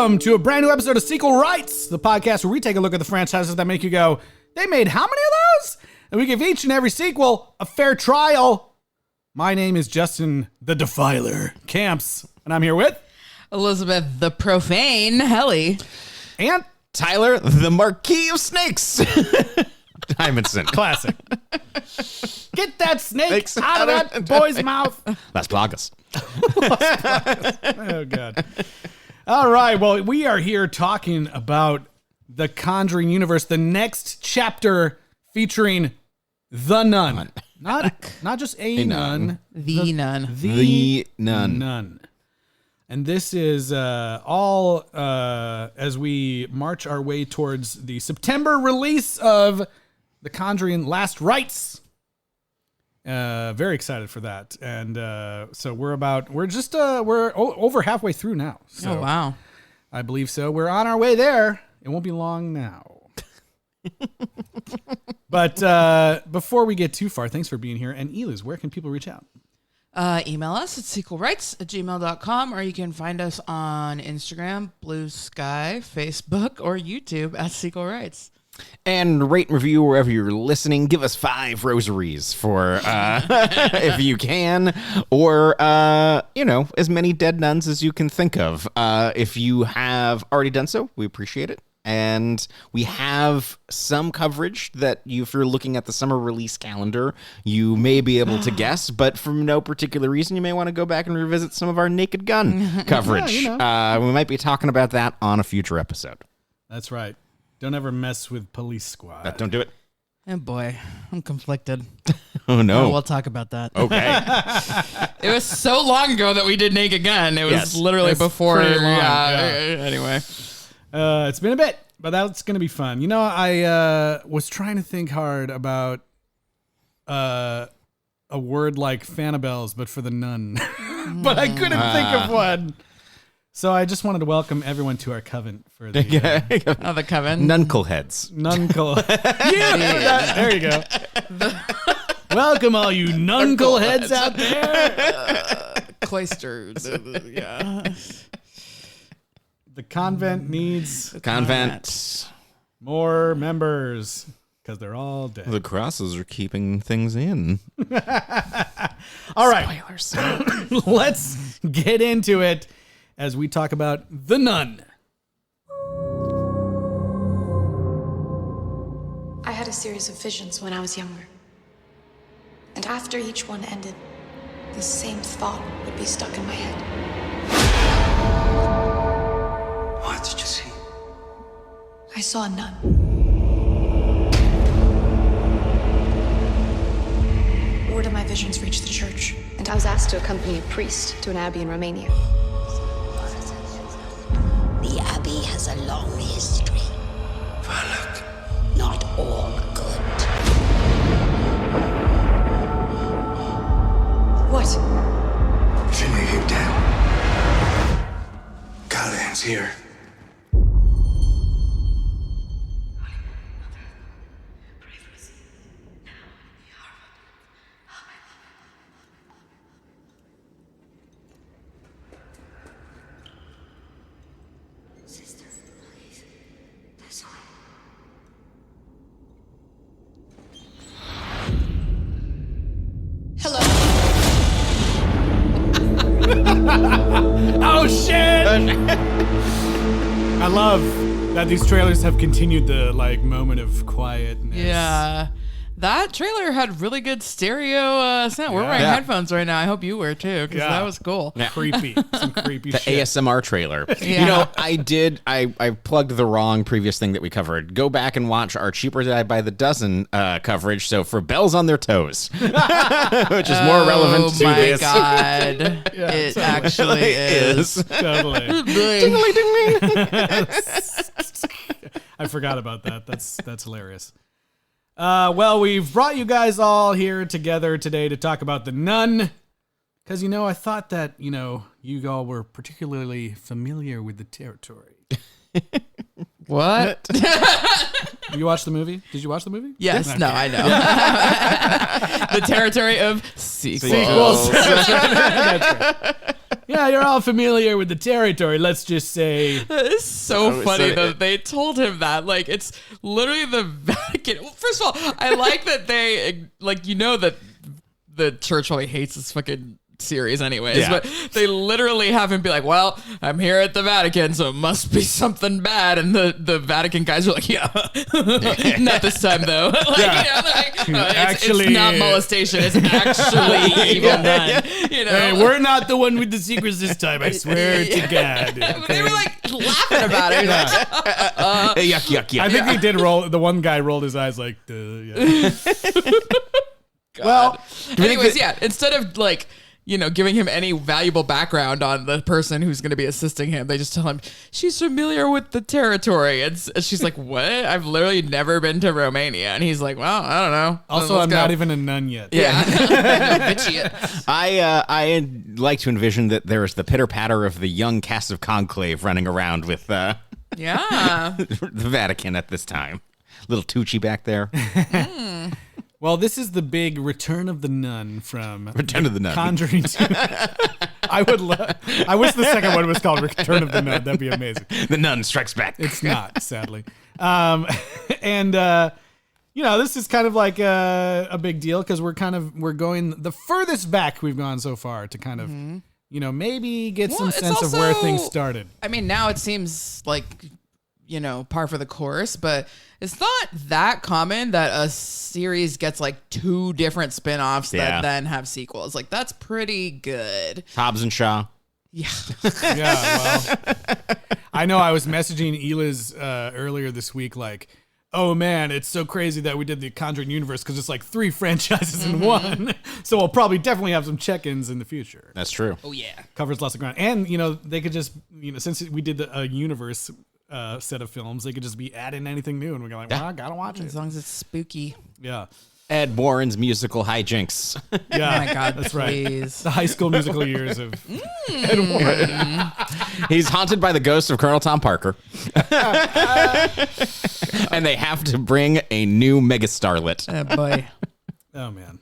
welcome to a brand new episode of Sequel Rites, the podcast where we take a look at the franchises that make you go, they made how many of those? And we give each and every sequel a fair trial. My name is Justin the Defiler Camps, and I'm here with Elizabeth the Profane Helly and Tyler the Marquis of Snakes. Hymanson. Classic. Get that snake out of that boy's mouth. Las Plagas. Oh, God. All right. Well, we are here talking about the Conjuring universe, the next chapter featuring the nun. Not just a nun. the nun. The nun. And this is all as we march our way towards the September release of The Conjuring Last Rites. Very excited for that. And so we're over halfway through now. So Oh, wow. I believe so. We're on our way there. It won't be long now. But before we get too far, thanks for being here. And Eliz, where can people reach out? Email us at sequelrights@gmail.com, or you can find us on Instagram, Blue Sky, Facebook, or YouTube at Sequel Rights. And rate and review wherever you're listening. Give us 5 rosaries for if you can, or as many dead nuns as you can think of. If you have already done so, we appreciate it. And we have some coverage that if you're looking at the summer release calendar, you may be able to guess, but for no particular reason, you may want to go back and revisit some of our Naked Gun coverage. Yeah, we might be talking about that on a future episode. That's right. Don't ever mess with Police Squad. Don't do it. Oh, boy. I'm conflicted. Oh, no. We'll talk about that. Okay. It was so long ago that we did Naked Gun. It was literally before. pretty long, Anyway. It's been a bit, but that's going to be fun. You know, I was trying to think hard about a word like Fanabels, but for the nun. But I couldn't think of one. So I just wanted to welcome everyone to our coven for the The coven. Nunkleheads. There you go. Welcome all you nunkleheads out there. Cloisters. Yeah. The convent needs more members because they're all dead. The crosses are keeping things in. All right. Spoilers. Let's get into it as we talk about The Nun. I had a series of visions when I was younger. And after each one ended, the same thought would be stuck in my head. What did you see? I saw a nun. Word of my visions reached the church, and I was asked to accompany a priest to an abbey in Romania. The abbey has a long history. Valak. Not all good. What? Finley him down. Callahan's here. Oh, shit! I love that these trailers have continued the moment of quietness. Yeah. That trailer had really good stereo sound. We're wearing headphones right now. I hope you were too, because that was cool. Yeah. Creepy. Some creepy The shit. ASMR trailer. Yeah. You know, I plugged the wrong previous thing that we covered. Go back and watch our Cheaper by the Dozen coverage. So for bells on their toes, which is more relevant to this. Oh my God. It actually is. Totally. Ding-a-ling, ding-a-ling. I forgot about that. That's hilarious. Well, we've brought you guys all here together today to talk about The Nun. Because, I thought that, you all were particularly familiar with the territory. What? You watched the movie? Did you watch the movie? Yes. Okay. No, I know. The territory of sequels. That's right. Yeah, you're all familiar with the territory. Let's just say. It's so funny so- that they told him that. Like, it's literally the Vatican. Well, first of all, I like that they, like, that the church probably hates this fucking series anyways, Yeah. but they literally have him be like, well, I'm here at the Vatican, so it must be something bad. And the Vatican guys are like, yeah, not this time though. Actually, it's not molestation. It's actually evil nun. Hey, we're not the one with the secrets this time. I swear to God. But they were like laughing about it. Yuck. I think he did roll. The one guy rolled his eyes like, yeah. Well, anyways, yeah. Instead of like, giving him any valuable background on the person who's going to be assisting him, they just tell him she's familiar with the territory. And she's like, "What? I've literally never been to Romania." And he's like, "Well, I don't know." Also, Let's I'm go. not even a nun yet. Yeah, Bitchy. I like to envision that there is the pitter patter of the young cast of Conclave running around with Yeah. the Vatican at this time. Little Tucci back there. Well, this is the big Return of the Nun from Return of the Nun. Conjuring 2. I wish the second one was called Return of the Nun. That'd be amazing. The Nun Strikes Back. It's not, sadly. And this is kind of like a big deal because we're going the furthest back we've gone so far to kind of, maybe get some it's sense of where also- things started. I mean, now it seems like, par for the course, but it's not that common that a series gets like 2 different spin-offs Yeah. that then have sequels. Like, that's pretty good. Hobbs and Shaw. Yeah. Yeah, well, I know I was messaging Eliz earlier this week, like, oh man, it's so crazy that we did the Conjuring universe because it's like 3 franchises in one. So we'll probably definitely have some check-ins in the future. That's true. Oh, yeah. Covers lots of ground. And, they could just, since we did a universe set of films, they could just be adding anything new and we're like, well, I gotta watch it. As long as it's spooky. Yeah. Ed Warren's musical hijinks. Yeah. Oh my God, that's please. right. The High School Musical years of Ed Warren. He's haunted by the ghost of Colonel Tom Parker. And they have to bring a new megastarlet Oh, boy. Oh, man.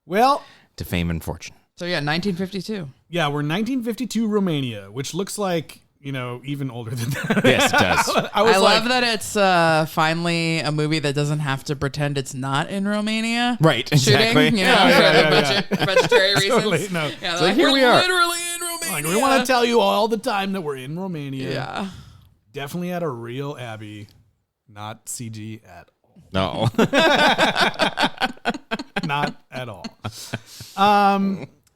Well, to fame and fortune. So, yeah, 1952. yeah, we're 1952 Romania, which looks like, even older than that. Yes, it does. I was I like, love that it's finally a movie that doesn't have to pretend it's not in Romania. Right, Shooting, exactly. for Yeah. budgetary reasons. Totally, no. Yeah, So here we are. literally in Romania. Like, we want to tell you all the time that we're in Romania. Yeah. Definitely at a real abbey, not CG at all. No. Not at all.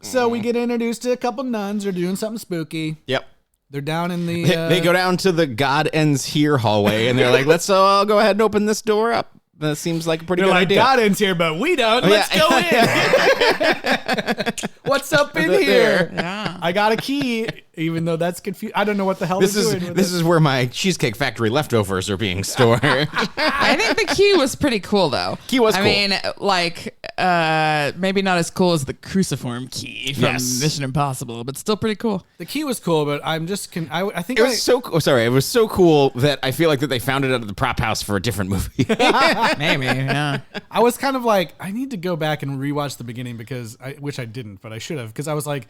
So we get introduced to a couple nuns. They're doing something spooky. Yep. They're down in the. They go down to the God Ends Here hallway and they're like, let's all go ahead and open this door up. That seems like a pretty They're good like, idea. God ends here, but we don't. Let's go in. What's up in here? Yeah. I got a key, even though that's confusing. I don't know what the hell This they're is doing with this it. is where my Cheesecake Factory leftovers are being stored. I think the key was pretty cool, though. Key was cool. I mean, like, maybe not as cool as the cruciform key from Yes. Mission Impossible, but still pretty cool. The key was cool, but I'm just. I think It was so cool. Sorry, it was so cool that I feel like that they found it at the prop house for a different movie. Maybe, yeah. I was kind of like, I need to go back and rewatch the beginning which I didn't, but I should have, because I was like,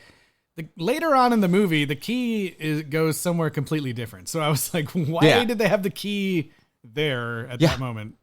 later on in the movie, the key goes somewhere completely different. So I was like, why did they have the key there at that moment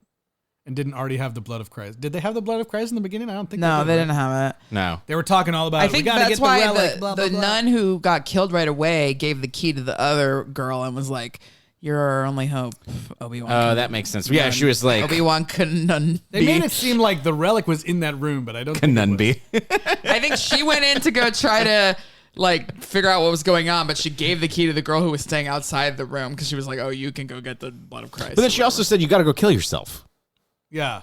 and didn't already have the blood of Christ? Did they have the blood of Christ in the beginning? I don't think No, did, they right? didn't have it. No. They were talking all about I it. We think gotta that's get the why relic, blah, blah, the blah. nun who got killed right away gave the key to the other girl and was like, "You're our only hope, Obi-Wan." Oh, that makes sense. Yeah, she was like, Obi-Wan Kenobi. They made it seem like the relic was in that room, but I don't think it was. Kanunbi. I think she went in to go try to like figure out what was going on, but she gave the key to the girl who was staying outside the room because she was like, "Oh, you can go get the blood of Christ." But then she also said, you got to go kill yourself. Yeah.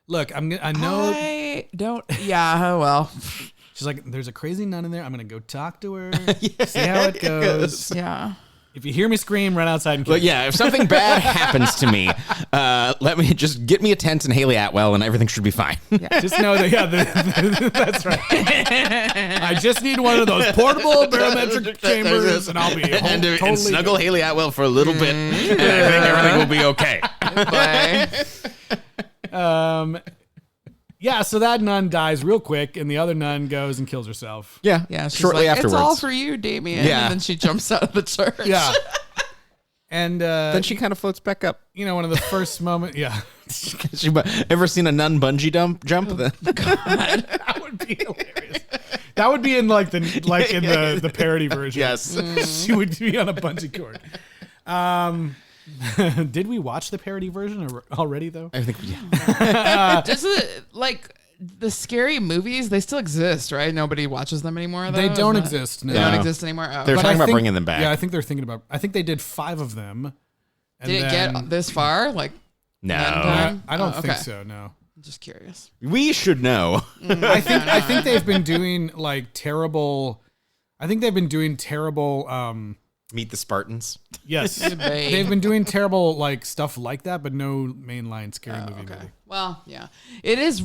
Look, I know. I don't. Yeah. Oh well. She's like, there's a crazy nun in there. I'm gonna go talk to her, see how it goes. Yeah. If you hear me scream, run outside and kill But yeah, if something bad happens to me, let me just get me a tent and Haley Atwell, and everything should be fine. Just know that, that's right. I just need one of those portable barometric chambers, and I'll be and totally snuggle Haley Atwell for a little bit, and I think everything will be okay. Bye. Yeah, so that nun dies real quick, and the other nun goes and kills herself. Yeah. Yeah, she's Shortly like, afterwards. it's all for you, Damien. Yeah. And then she jumps out of the church. Yeah. And Then she kind of floats back up. one of the first moments. Yeah, Ever seen a nun bungee jump? that would be hilarious. That would be in in the parody version. Yes. She would be on a bungee cord. Did we watch the parody version already though? I think, yeah. Just the scary movies, they still exist, right? Nobody watches them anymore, though? They don't Isn't that- exist. No. They don't No. exist anymore? Oh. They're But talking I about think- bringing them back. Yeah, I think they're thinking about. I think they did 5 of them. And Did it then- get this far? Like, No. none time? I don't Oh, think okay. so. No. I'm just curious. We should know. I think they've been doing terrible. I think they've been doing terrible. Meet the Spartans. Yes, Babe. they've been doing terrible stuff like that, but no mainline scary movie. Okay. Movie. Well, yeah. It is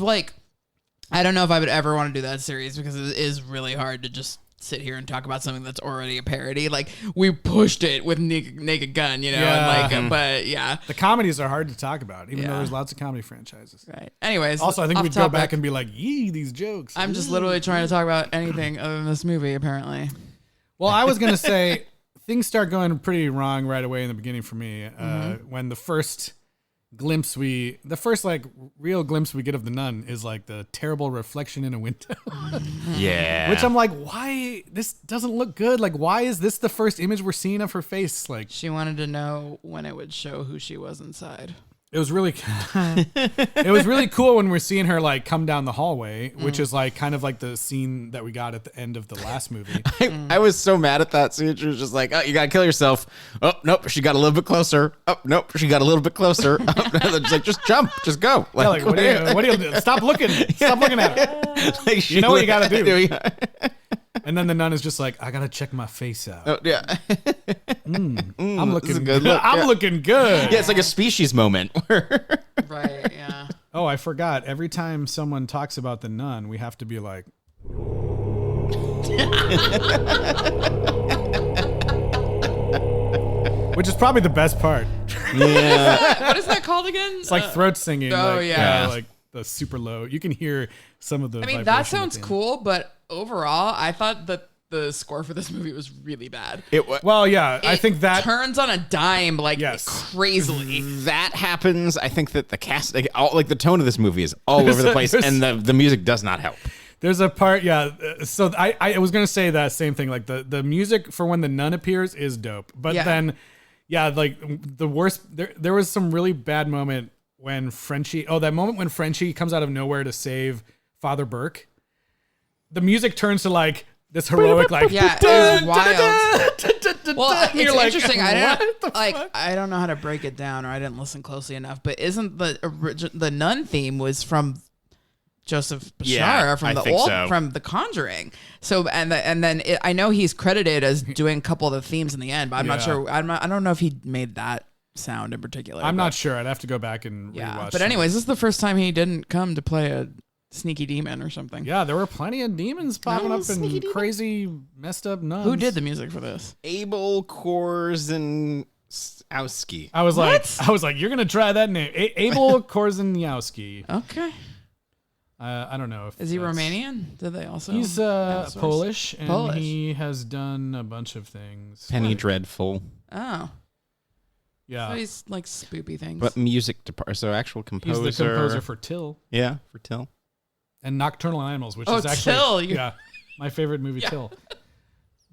I don't know if I would ever want to do that series because it is really hard to just sit here and talk about something that's already a parody. Like, we pushed it with Naked Gun, Yeah. and but yeah. The comedies are hard to talk about, even though Yeah. there's lots of comedy franchises. Right. Anyways. Also, I think off we'd go topic. back and be like, "Yee, these jokes." I'm just literally trying to talk about anything other than this movie, apparently. Well, I was gonna say things start going pretty wrong right away in the beginning for me when the first real glimpse we get of the nun is the terrible reflection in a window, Yeah. which I'm like, why this doesn't look good? Why is this the first image we're seeing of her face? She wanted to know when it would show who she was inside. It was really, it was really cool when we're seeing her come down the hallway, which is kind of like the scene that we got at the end of the last movie. I was so mad at that scene. She was just like, "Oh, you gotta kill yourself." Oh, nope. She got a little bit closer. Oh, nope. She got a little bit closer. Oh, just like, just jump, just go. Yeah, what do you do? Stop looking at her. You know what you gotta do. And then the nun is just like, I gotta check my face out. Oh, yeah. I'm looking a good. good look, I'm yeah. looking good. Yeah, it's like a Species moment. Right, yeah. Oh, I forgot. Every time someone talks about the nun, we have to be like, which is probably the best part. Yeah. What is that called again? It's like throat singing. oh, yeah. Like the super low. You can hear some of the. I mean, vibration that at sounds the end. cool, but overall, I thought that the score for this movie was really bad. Well, yeah, I It think that turns on a dime Yes. crazily. That happens. I think that the cast, the tone of this movie is all over the place, and the music does not help. there's a part. Yeah. So I was gonna say that same thing. The music for when the nun appears is dope, but Yeah. then, yeah, the worst. There was some really bad moment when Frenchie. Oh, that moment when Frenchie comes out of nowhere to save Father Burke. The music turns to this heroic Yeah, it was wild. Well, and it's you're like, interesting. "What the I don't know how to break it down, or I didn't listen closely enough. But isn't the nun theme was from Joseph Bashar Yeah, from I the think old so. from the Conjuring? So I know he's credited as doing a couple of the themes in the end, but I'm not Yeah. sure. I don't know if he made that sound in particular. I'm but- not sure. I'd have to go back and Yeah, rewatch. but anyways, this is the first time he didn't come to play a sneaky demon or something. Yeah, there were plenty of demons popping up and crazy messed up nuns. Who did the music for this? Abel Korzeniowski. I was like, you're gonna try that name, Abel Korzeniowski. Okay. I don't know if Is he that's- Romanian? Did they also? He's outsource? Polish, and Polish. he has done a bunch of things. Penny Dreadful. Oh. Yeah, So he's like spoopy things. But music so actual he's composer. the composer for Till Yeah, for Till. and Nocturnal Animals, which Oh, is actually Till, you- yeah, my favorite movie. Yeah. Till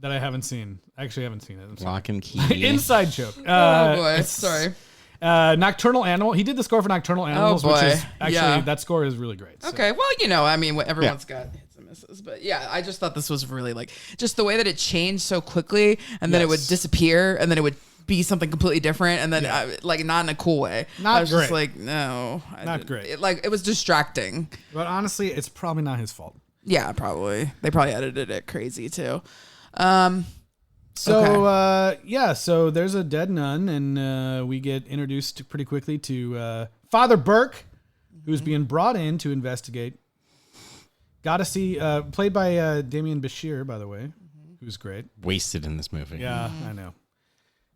that I haven't seen. Actually, haven't seen it. I'm sorry. Lock and Key. Inside joke. oh boy, it's- sorry. Nocturnal Animal. He did the score for Nocturnal Animals, which boy. is actually Yeah. that score is really great. So. Okay, well, I mean, everyone's got hits and misses, but yeah, I just thought this was really just the way that it changed so quickly, and then it would Yes. disappear, and then it would be something completely different, and then not in a cool way. Not I was just great. like, no, Not great. It was distracting. But honestly, it's probably not his fault. Yeah, probably. They probably edited it crazy too. So so there's a dead nun, and we get introduced pretty quickly to Father Burke, who's being brought in to investigate. Got to see, played by Damien Bashir, by the way, who's great. Wasted in this movie. Yeah, I know.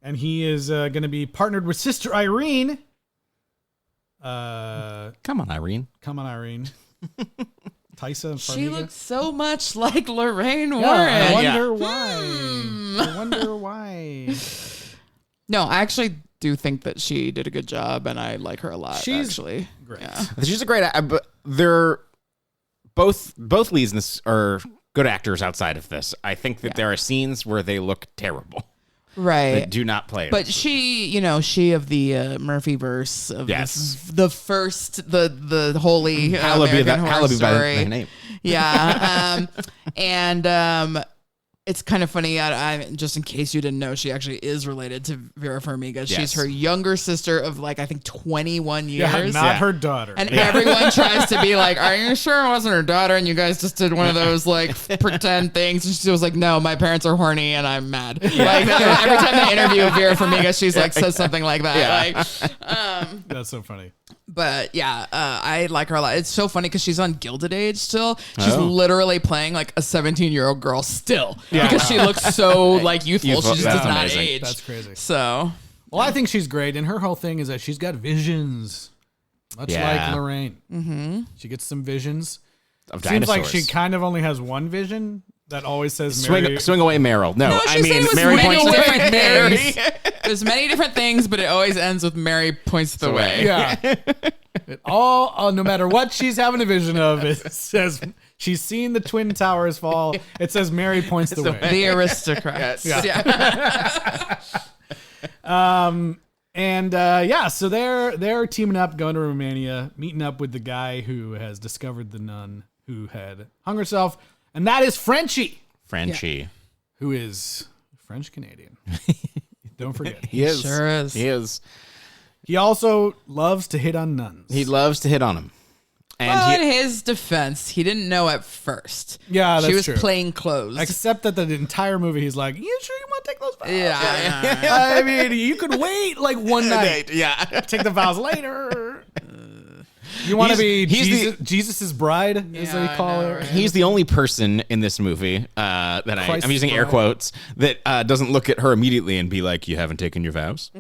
And he is going to be partnered with Sister Irene. Come on, Irene. Come on, Irene. Tysa and She Farmiga. looks so much like Lorraine Warren. I wonder why. I wonder why. No, I actually do think that she did a good job, and I like her a lot. She's actually great. Yeah. She's a great. But they're both leads in this are good actors outside of this. I think that there are scenes where they look terrible. Right. They do not play it. But she of the Murphy verse of the first, the holy American Horror Story. By name. Yeah. It's kind of funny. I just in case you didn't know, she actually is related to Vera Farmiga. Yes. She's her younger sister of I think 21 years. Yeah, not her daughter. And everyone tries to be like, "Are you sure it wasn't her daughter?" And you guys just did one of those pretend things. And she was like, "No, my parents are horny, and I'm mad." Like every time they interview Vera Farmiga, she's says something like that. That's so funny. But yeah, I like her a lot. It's so funny because she's on Gilded Age still. She's literally playing a 17-year-old girl still because she looks so youthful. She just That's does not amazing. age. That's crazy. So, Well, I think she's great, and her whole thing is that she's got visions, much like Lorraine. Mm-hmm. She gets some visions. Of Seems dinosaurs. like she kind of only has one vision that always says Mary. Swing away, Meryl. No, she I said mean it was Mary many points different Mary. things. There's many different things, but it always ends with Mary points the way. Yeah. No matter what she's having a vision of, it says she's seen the Twin Towers fall. It says Mary points the way. The aristocrats. Yeah. So they're teaming up, going to Romania, meeting up with the guy who has discovered the nun who had hung herself, and that is Frenchie, who is French Canadian. Don't forget. He is. Sure is. He is. He also loves to hit on nuns. He loves to hit on him. And Well, in his defense, he didn't know at first. Yeah, she that's was true. plain clothes. Except that the entire movie, he's like, "You sure you want to take those vows?" Yeah. I mean, you could wait one night. Yeah. Take the vows later. You want to be Jesus's bride, as they call her. right? He's the only person in this movie that I'm Christ's using air bride. quotes that doesn't look at her immediately and be like, "You haven't taken your vows."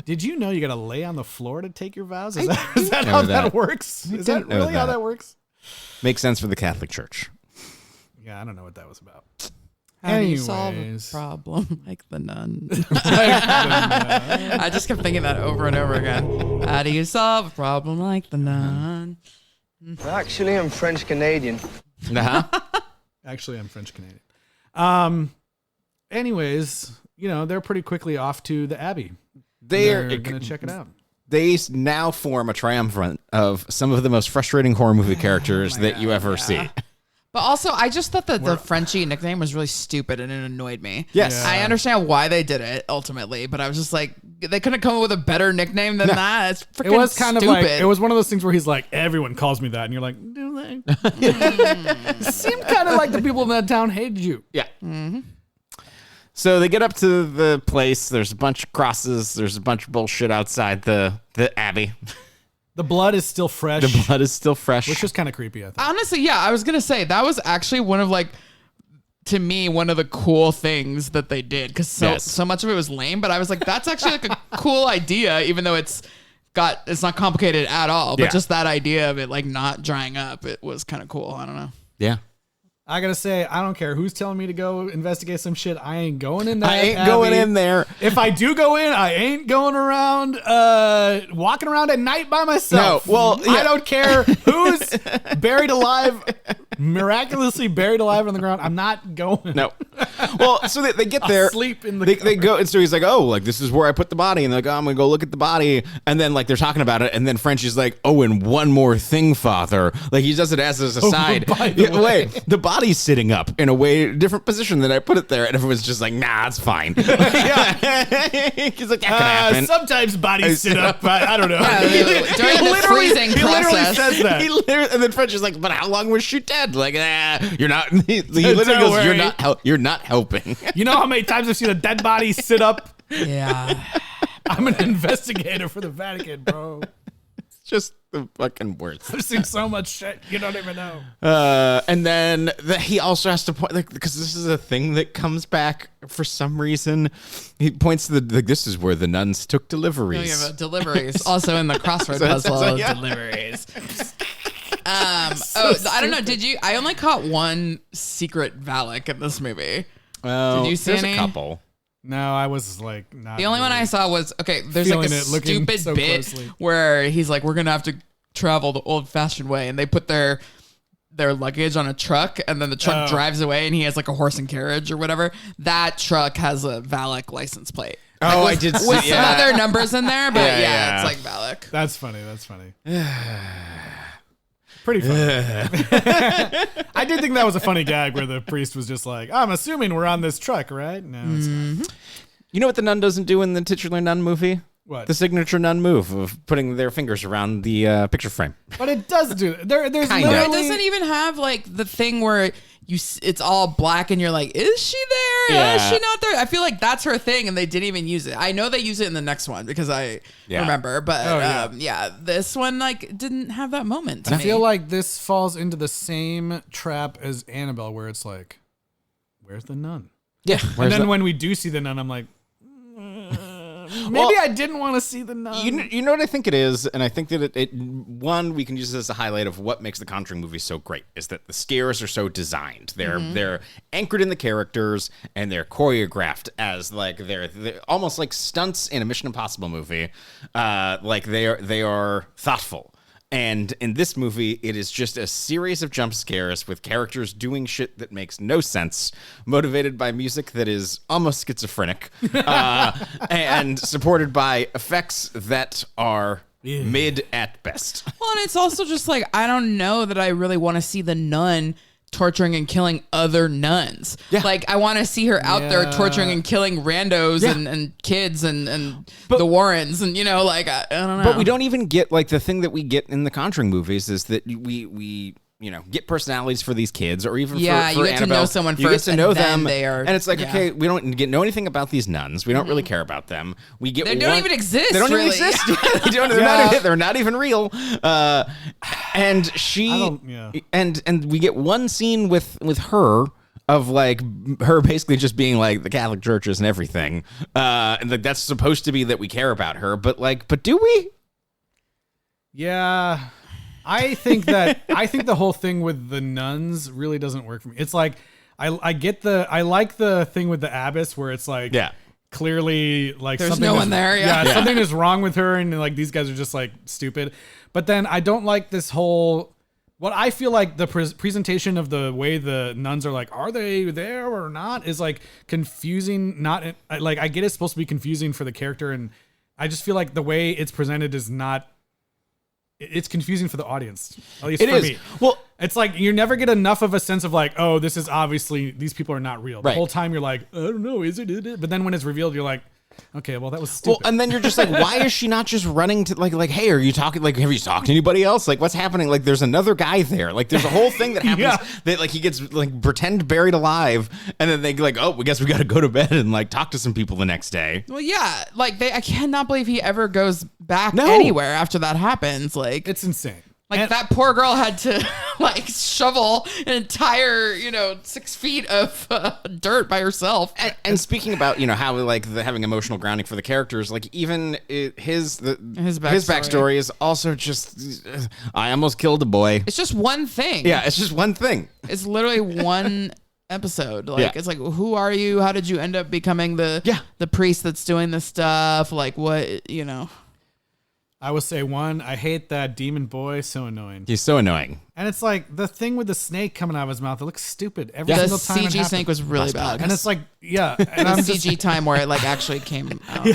Did you know you got to lay on the floor to take your vows? Is that how that. that works? Is that didn't know really how that. that works? Makes sense for the Catholic Church. Yeah, I don't know what that was about. How do you solve a Anyways. problem like the nun? I just kept thinking that over and over again. How do you solve a problem like the nun? Actually, I'm French Canadian. Uh-huh. Actually, I'm French Canadian. Anyways, they're pretty quickly off to the Abbey. They're going to check it out. They now form a triumvirate of some of the most frustrating horror movie characters that you ever see. But also, I just thought that the Frenchie nickname was really stupid and it annoyed me. Yes. I understand why they did it ultimately, but I was just like, they couldn't come up with a better nickname than that. It's freaking It was kind stupid. of like, it was one of those things where he's like, everyone calls me that. And you're like, do they? It seemed kind of like the people in that town hated you. Yeah. Mm-hmm. So they get up to the place. There's a bunch of crosses. There's a bunch of bullshit outside the Abbey. The blood is still fresh. The blood is still fresh. Which is kind of creepy, I think. Honestly, yeah, I was going to say that was actually one of to me, one of the cool things that they did because so much of it was lame, but I was like, that's actually a cool idea, even though it's not complicated at all, but just that idea of it not drying up, it was kind of cool. I don't know. Yeah. I gotta say, I don't care who's telling me to go investigate some shit. I ain't going in that. I ain't going in there. If I do go in, I ain't going around, walking around at night by myself. No, well, I don't care who's buried alive, miraculously buried alive on the ground. I'm not going. No. Well, so they get there. Sleep in the. They go, and so he's like, "Oh, this is where I put the body," and they're like, "Oh, I'm gonna go look at the body," and then they're talking about it, and then Frenchie's like, "Oh, and one more thing, Father." He does it as a side. By the way. The body's sitting up in a different position than I put it there, and everyone's just like, "Nah, it's fine." He's like, "That can happen." Sometimes bodies sit up. I don't know. During the freezing he literally process. says that. And then French is like, "But how long was she dead?" You're not. He literally Don't goes, worry. "You're not helping." You know how many times I've seen a dead body sit up? Yeah. I'm an investigator for the Vatican, bro. just the fucking worst. I've seen so much shit you don't even know. And then he also has to point, like, because this is a thing that comes back for some reason. He points to this is where the nuns took deliveries. Oh, yeah, deliveries. Also in the crossword puzzle, yeah. deliveries. I don't know. Did you? I only caught one secret Valak in this movie. Well, Did you see there's any? a couple. No, I was like not. The only one I saw was there's feeling like a it, looking stupid so bit closely. where he's like, we're gonna have to travel the old-fashioned way, and they put their luggage on a truck, and then the truck drives away, and he has like a horse and carriage or whatever. That truck has a Valak license plate. Oh, I did see. With some Yeah. other numbers in there, but Yeah. it's like Valak. That's funny. Pretty funny. I did think that was a funny gag where the priest was just like, I'm assuming we're on this truck, right? No, it's not. You know what the nun doesn't do in the titular nun movie? What? The signature nun move of putting their fingers around the picture frame. But it does do it. There's Kinda. No, literally... it doesn't even have like the thing where it's all black and you're like, is she there? Yeah. Is she not there? I feel like that's her thing, and they didn't even use it. I know they use it in the next one because I remember, but this one like didn't have that moment. To I me. feel like this falls into the same trap as Annabelle, where it's like, where's the nun? Yeah. And then when we do see the nun, I'm like, maybe I didn't want to see the nun. You know what I think it is, and I think that one, we can use this as a highlight of what makes the Conjuring movies so great, is that the scares are so designed. They're anchored in the characters, and they're choreographed as like they're almost like stunts in a Mission Impossible movie. Like they are thoughtful. And in this movie, it is just a series of jump scares with characters doing shit that makes no sense, motivated by music that is almost schizophrenic, and supported by effects that are mid at best. Well, and it's also just like, I don't know that I really want to see the nun torturing and killing other nuns. Yeah. Like, I want to see her out there torturing and killing randos and kids and the Warrens and, like, I don't know. But we don't even get, like, the thing that we get in the Conjuring movies is that we get personalities for these kids, or even for you get Annabelle. to know someone You first, get to know and then them, they are, and it's like, okay, we don't know anything about these nuns. We don't really care about them. We get They don't even exist, They don't really. even exist. They're not even real. And she and we get one scene with her of like her basically just being like the Catholic churches and everything, and like that's supposed to be that we care about her, but do we? Yeah. I think the whole thing with the nuns really doesn't work for me. It's like I like the thing with the abbess where it's like clearly like there's something no one there. Something is wrong with her, and like these guys are just like stupid. But then I don't like this whole what I feel like the presentation of the way the nuns are like, are they there or not, is like confusing. Not like I get it's supposed to be confusing for the character, and I just feel like the way it's presented is not. It's confusing for the audience, at least for me. Well, it's like you never get enough of a sense of like, oh, this is obviously these people are not real. The whole time you're like, I don't know, is it? But then when it's revealed, you're like, okay, well that was stupid. Well, and then you're just like, why is she not just running to like, hey, are you talking? Like, have you talked to anybody else? Like, what's happening? Like, there's another guy there. Like, there's a whole thing that happens that like he gets like pretend buried alive, and then they like, oh, we guess we got to go to bed and like talk to some people the next day. Well, yeah, like I cannot believe he ever goes back anywhere after that happens. Like, it's insane. Like that poor girl had to like shovel an entire 6 feet of dirt by herself. And speaking about how like having emotional grounding for the characters, like even his backstory is also just I almost killed a boy. It's just one thing. Yeah, it's just one thing. It's literally one episode. Like it's like, who are you? How did you end up becoming the priest that's doing this stuff? Like what I would say one, I hate that demon boy. So annoying. He's so annoying. And it's like the thing with the snake coming out of his mouth. It looks stupid every the single time. The CG snake was really bad. And it's like, and the CG time where it like actually came out.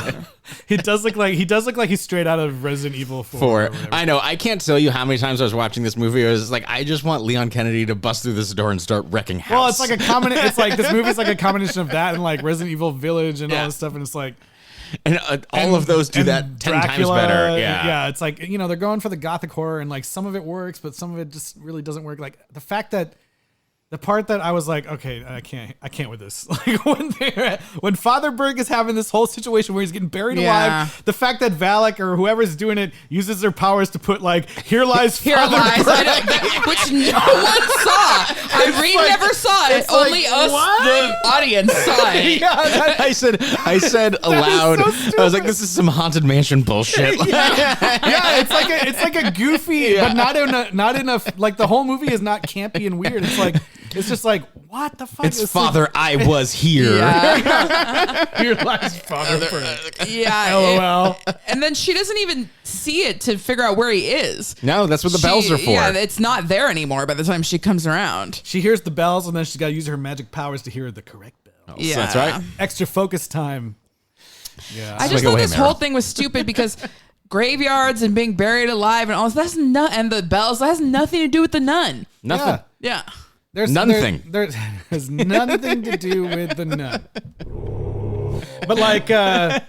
He does look like he's straight out of Resident Evil 4. I know. I can't tell you how many times I was watching this movie. I was like, I just want Leon Kennedy to bust through this door and start wrecking house. Well, it's like it's like this movie's like a combination of that and like Resident Evil Village and all this stuff. And it's like. And all of those do that 10 times better. Yeah, it's like, they're going for the gothic horror and like some of it works, but some of it just really doesn't work. Like the fact that The part that I was like, okay, I can't with this. Like when Father Berg is having this whole situation where he's getting buried alive, the fact that Valak or whoever's doing it uses their powers to put like, here lies Father Berg, which no one saw. Irene never saw it. Only us, the audience, saw it. Yeah, I said aloud. I was like, this is some Haunted Mansion bullshit. yeah, it's like a goofy, but not in a like the whole movie is not campy and weird. It's just like, what the fuck? It's Father, I was here. Yeah. Here lies Father Berg. Yeah. LOL. And then she doesn't even see it to figure out where he is. No, that's what the bells are for. Yeah, it's not there anymore by the time she comes around. She hears the bells, and then she's got to use her magic powers to hear the correct bells. Yeah, that's right. Extra focus time. Yeah. I just thought this whole thing was stupid because graveyards and being buried alive and all this, and the bells, that has nothing to do with the nun. Nothing. Yeah. There's nothing. There's nothing to do with the nun. But like, yeah,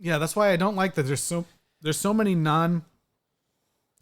that's why I don't like that. There's so many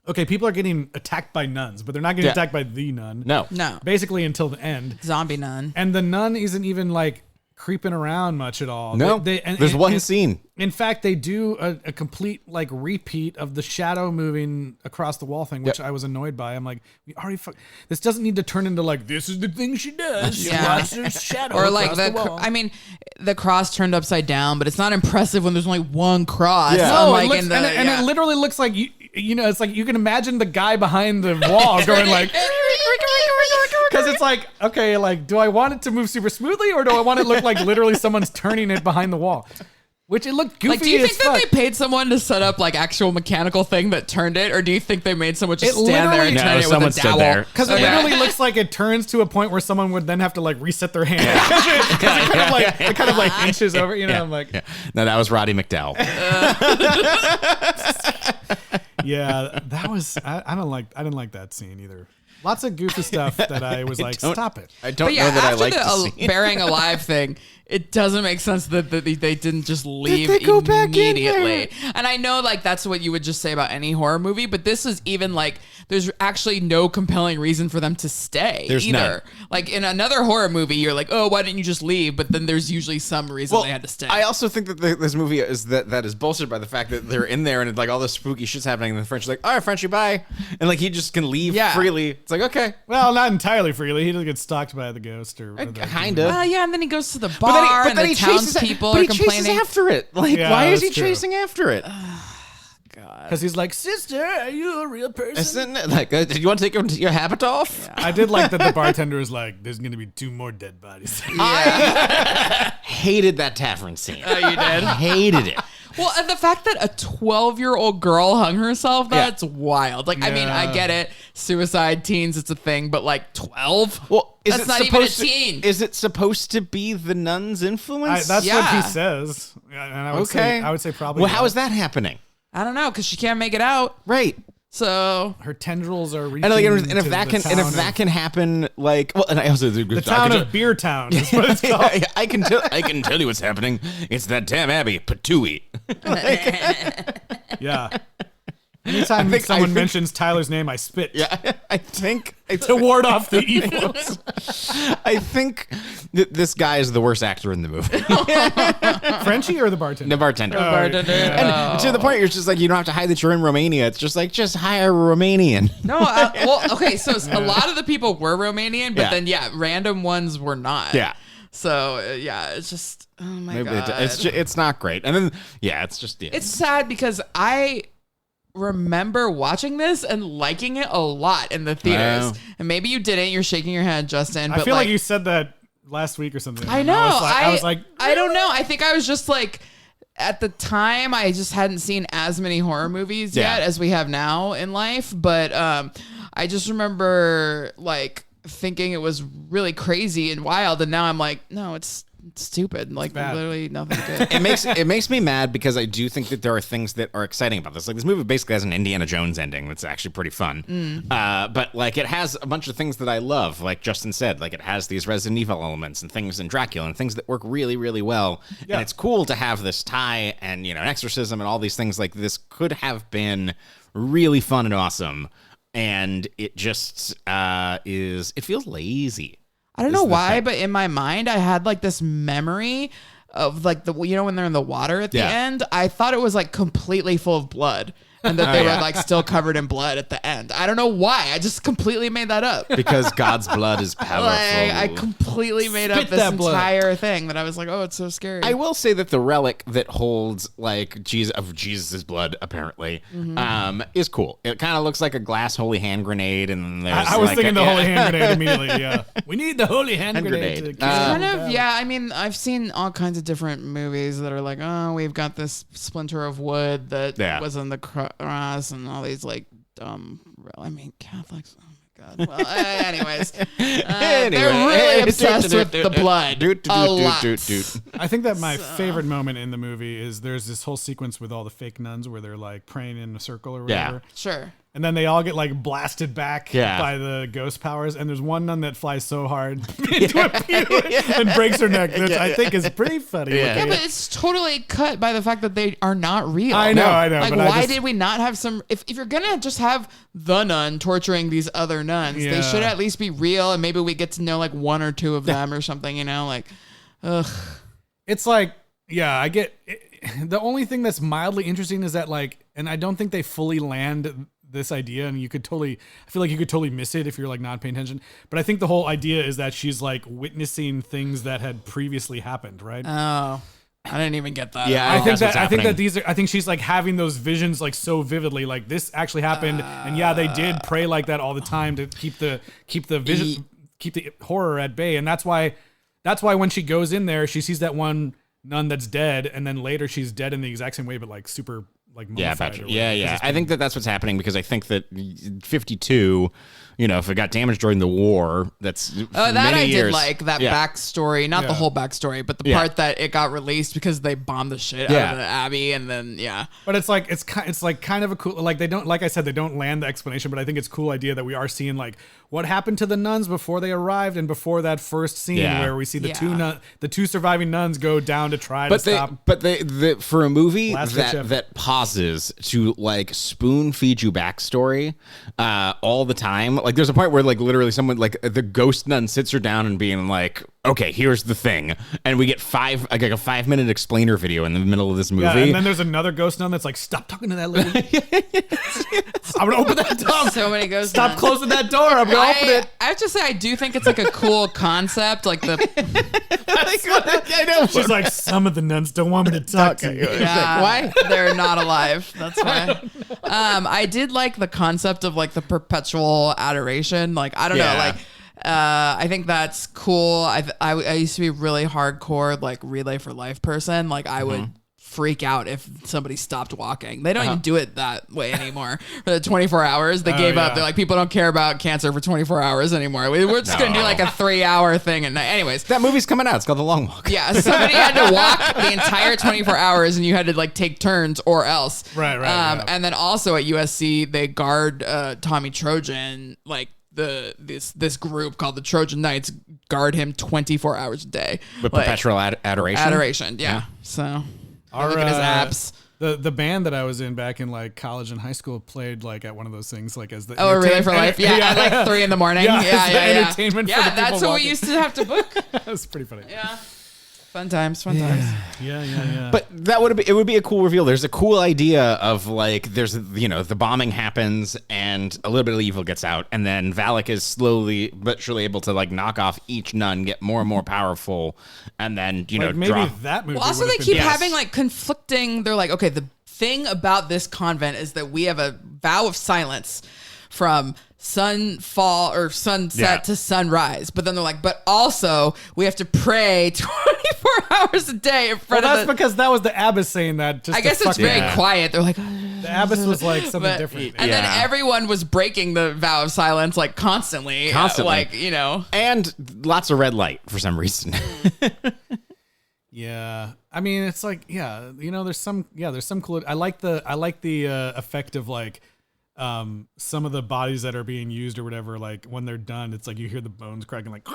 okay, people are getting attacked by nuns, but they're not getting attacked by the nun. No. Basically until the end. Zombie nun. And the nun isn't even like creeping around much at all. No. There's one scene. In fact, they do a complete like repeat of the shadow moving across the wall thing, which I was annoyed by. I'm like, we already this doesn't need to turn into like, this is the thing she does. She watches shadow or like the wall. I mean, the cross turned upside down, but it's not impressive when there's only one cross. Yeah. No, it looks, and it literally looks like you know, it's like you can imagine the guy behind the wall going like, because it's like, okay, like, do I want it to move super smoothly or do I want it to look like literally someone's turning it behind the wall? Which it looked goofy. Like, do you think that fuck. they paid someone to set up like actual mechanical thing that turned it, or do you think they made someone just stand there and turn it with a dowel? Because it literally looks like it turns to a point where someone would then have to like reset their hand. It kind of like inches over. You know, I'm like, no, that was Roddy McDowell. Yeah, that was. I didn't like that scene either. Lots of goofy stuff that I was like, stop it. I don't know that I like the burying alive thing. It doesn't make sense that they didn't just leave they go back in immediately. And I know like that's what you would just say about any horror movie, but this is even like there's actually no compelling reason for them to stay either. None. Like in another horror movie, you're like, oh, why didn't you just leave? But then there's usually some reason they had to stay. I also think that this movie is that is bolstered by the fact that they're in there and like all this spooky shit's happening, and the French are like, all right, Frenchie, bye, and like he just can leave freely. It's like, okay, well, not entirely freely. He doesn't get stalked by the ghost or kind of. Yeah, and then he goes to the bar, and the townspeople are complaining. Chases after it. Like, why is he chasing after it? Because he's like, sister, are you a real person? Like, do you want to take your habit off? Yeah. I did like that the bartender is like, there's going to be 2 more dead bodies. I hated that tavern scene. Oh, you did? Hated it. Well, and the fact that a 12-year-old girl hung herself, that's wild. Like, I mean, I get it. Suicide, teens, it's a thing, but like 12? Well, that's not even a teen. Is it supposed to be the nun's influence? That's what he says. And I would say probably. Well, how is that happening? I don't know, because she can't make it out. Right. So her tendrils are reaching. And if that can happen, like, well, and I also the town of Beer Town is what it's called. I can tell you what's happening. It's that damn Abbey, Patooey. Yeah. Anytime someone mentions Tyler's name, I spit. Yeah, I think to ward off the evils. I think this guy is the worst actor in the movie. Frenchie or the bartender? The bartender. Yeah. And to the point, you're just like, you don't have to hide that you're in Romania. It's just like, just hire a Romanian. No, well, okay, so a lot of the people were Romanian, but then, random ones were not. Yeah. So, it's just, oh my God. It's not great. And then, it's just, It's sad because I remember watching this and liking it a lot in the theaters. And maybe you didn't. You're shaking your head, Justin. I feel like you said that last week or something. I know. I was like, I don't know. I think I was just like, at the time, I just hadn't seen as many horror movies yet as we have now in life. But I just remember like thinking it was really crazy and wild. And now I'm like, no, it's stupid. Like literally nothing good. It makes me mad because I do think that there are things that are exciting about this. Like this movie basically has an Indiana Jones ending that's actually pretty fun. But like it has a bunch of things that I love. Like Justin said, like it has these Resident Evil elements and things in Dracula and things that work really, really well. Yeah. And it's cool to have this tie and, an exorcism and all these things. Like this could have been really fun and awesome. and it just it feels lazy. I don't know why, but in my mind, I had like this memory of like when they're in the water at the end, I thought it was like completely full of blood. And that they were like still covered in blood at the end. I don't know why. I just completely made that up. Because God's blood is powerful. Like, I completely made up this entire thing that I was like, oh, it's so scary. I will say that the relic that holds like Jesus' blood apparently is cool. It kind of looks like a glass holy hand grenade, and there's I was thinking the holy hand grenade immediately. Yeah, we need the holy hand grenade. To kind of, yeah. I mean, I've seen all kinds of different movies that are like, oh, we've got this splinter of wood that was in the cross, and all these like dumb. I mean, Catholics. Oh my god. Well, anyways, they're really obsessed with the blood a lot. I think that my favorite moment in the movie is there's this whole sequence with all the fake nuns where they're like praying in a circle or whatever. Yeah, sure. And then they all get like blasted back by the ghost powers. And there's one nun that flies so hard into a pew and breaks her neck, which I think is pretty funny. Yeah, but it's totally cut by the fact that they are not real. I know. Like, why did we not have some? If you're gonna just have the nun torturing these other nuns, they should at least be real, and maybe we get to know like one or two of them or something. You know, like, ugh. It's like, I get. The only thing that's mildly interesting is that like, and I don't think they fully land this idea, and I feel like you could totally miss it if you're like not paying attention. But I think the whole idea is that she's like witnessing things that had previously happened, right? Oh, I didn't even get that. Yeah, I think she's like having those visions like so vividly, like this actually happened, and they did pray like that all the time to keep the vision, keep the horror at bay, and that's why when she goes in there, she sees that one nun that's dead, and then later she's dead in the exact same way, but like super. Like I think that's what's happening, because I think that 52, if it got damaged during the war, that's that many I years. did like that backstory, not the whole backstory, but the part that it got released because they bombed the shit out of the abbey, and then But it's like kind of a cool, like they don't, like I said, they don't land the explanation, but I think it's a cool idea that we are seeing like what happened to the nuns before they arrived and before that first scene where we see the two surviving nuns go down to try to stop. But for a movie that pauses to like spoon feed you backstory all the time, like there's a point where like literally someone like the ghost nun sits her down and being like, okay, here's the thing, and we get a 5-minute explainer video in the middle of this movie. And then there's another ghost nun that's like, stop talking to that lady. I'm gonna open that door. So many ghosts. Stop closing that door. I'm gonna open it. I have to say, I do think it's like a cool concept. Like I know. She's like, some of the nuns don't want me to talk to you. Yeah, like, why? They're not alive. That's why. I did like the concept of like the perpetual adoration. Like, I don't know, like. I think that's cool. I used to be really hardcore like Relay for Life person. Like I would freak out if somebody stopped walking. They don't even do it that way anymore. For the 24 hours, they gave up. They're like, people don't care about cancer for 24 hours anymore. We're just gonna do like a 3-hour thing. And anyways, that movie's coming out. It's called The Long Walk. Yeah, somebody had to walk the entire 24 hours, and you had to like take turns or else. Right. And then also at USC, they guard Tommy Trojan like. This group called the Trojan Knights guard him 24 hours a day with perpetual adoration. Yeah. So look at his abs. The band that I was in back in like college and high school played like at one of those things like as the Relay for Life. At like 3 a.m. Yeah. Entertainment. For the that's what we used to have to book. That's pretty funny. Yeah. Fun times. Yeah. But it would be a cool reveal. There's a cool idea of like there's the bombing happens and a little bit of evil gets out, and then Valak is slowly but surely able to like knock off each nun, get more and more powerful, and then maybe drop. that movie. Well, also they keep having like conflicting. They're like, okay, the thing about this convent is that we have a vow of silence from sunfall or sunset to sunrise, but then they're like, but also we have to pray 24 hours a day in front of that's because that was the abbess saying that. Just I guess it's very quiet. They're like, the abbess was like something different. And then everyone was breaking the vow of silence like constantly. Like, and lots of red light for some reason. Yeah, I mean, it's like, there's some cool. I like the effect of like some of the bodies that are being used or whatever, like when they're done, it's like you hear the bones cracking, like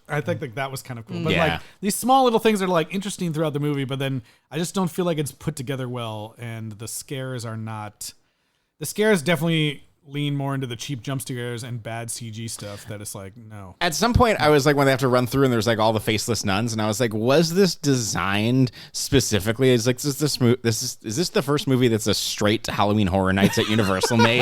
I think like that was kind of cool. But like these small little things are like interesting throughout the movie, but then I just don't feel like it's put together well, and the scares definitely lean more into the cheap jump scares and bad CG stuff that it's like, no. At some point, I was like, when they have to run through and there's like all the faceless nuns, and I was like, was this designed specifically? It's like, is this the first movie that's a straight Halloween Horror Nights at Universal maze?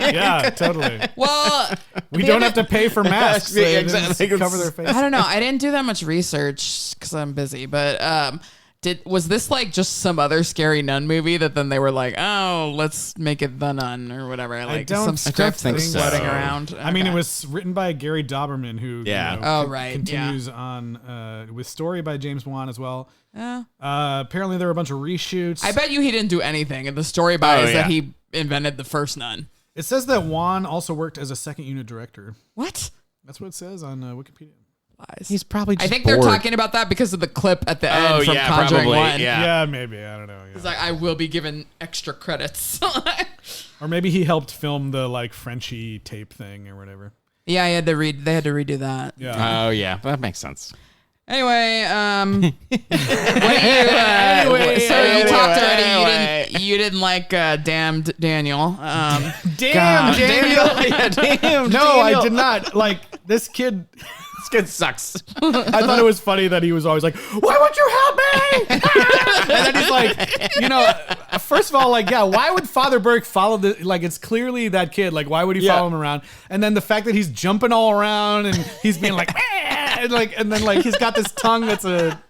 Yeah, totally. Well, We don't have to pay for masks. Yeah, They exactly. just cover their face. I don't know. I didn't do that much research because I'm busy, but was this like just some other scary nun movie that then they were like, oh, let's make it The Nun or whatever? Like some script think that's so. floating around. I mean, it Okay. was written by Gary Doberman, who continues on with story by James Wan as well. Apparently, there were a bunch of reshoots. I bet you he didn't do anything, and the story by is that he invented the first nun. It says that Wan also worked as a second unit director. What? That's what it says on Wikipedia. Lies. He's probably just I think bored. they're talking about that because of the clip at the end from Conjuring probably. 1. Yeah, maybe. I don't know. Yeah. It's like, I will be given extra credits. Or maybe he helped film the like Frenchy tape thing or whatever. Yeah, they had to redo that. Yeah. Oh yeah, that makes sense. Anyway, what do you? So you talked already. You didn't like Damned Daniel. Damn, Daniel. Yeah, damn. No, Daniel. I did not. Like this kid. This kid sucks. I thought it was funny that he was always like, "Why would you help me?" And then he's like, first of all, like, yeah, why would Father Burke follow the? Like, it's clearly that kid. Like, why would he follow him around? And then the fact that he's jumping all around and he's being like, and then like he's got this tongue that's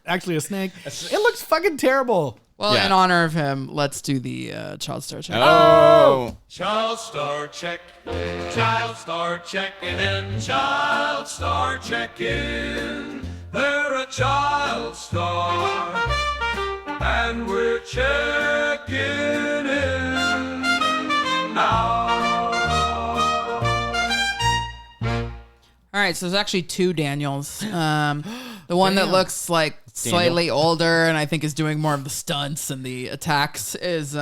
actually a snake. It looks fucking terrible. Well, in honor of him, let's do the child star check. Oh. Child star check, child star checking in, child star checking. They're a child star, and we're checking in now. All right, so there's actually two Daniels. The one that looks like slightly older and I think is doing more of the stunts and the attacks is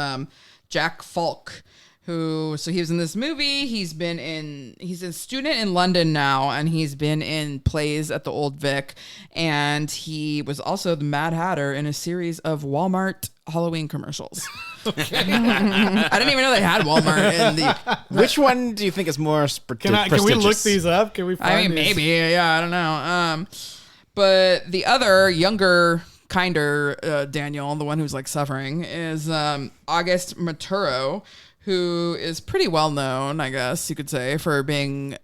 Jack Falk, who, so he was in this movie. He's a student in London now, and he's been in plays at the Old Vic, and he was also the Mad Hatter in a series of Walmart Halloween commercials. I didn't even know they had Walmart in the. Which one do you think is more Can we look these up? Can we find I mean, these? maybe. Yeah, I don't know. But the other younger, kinder Daniel, the one who's like suffering, is August Maturo, who is pretty well known, I guess you could say, for being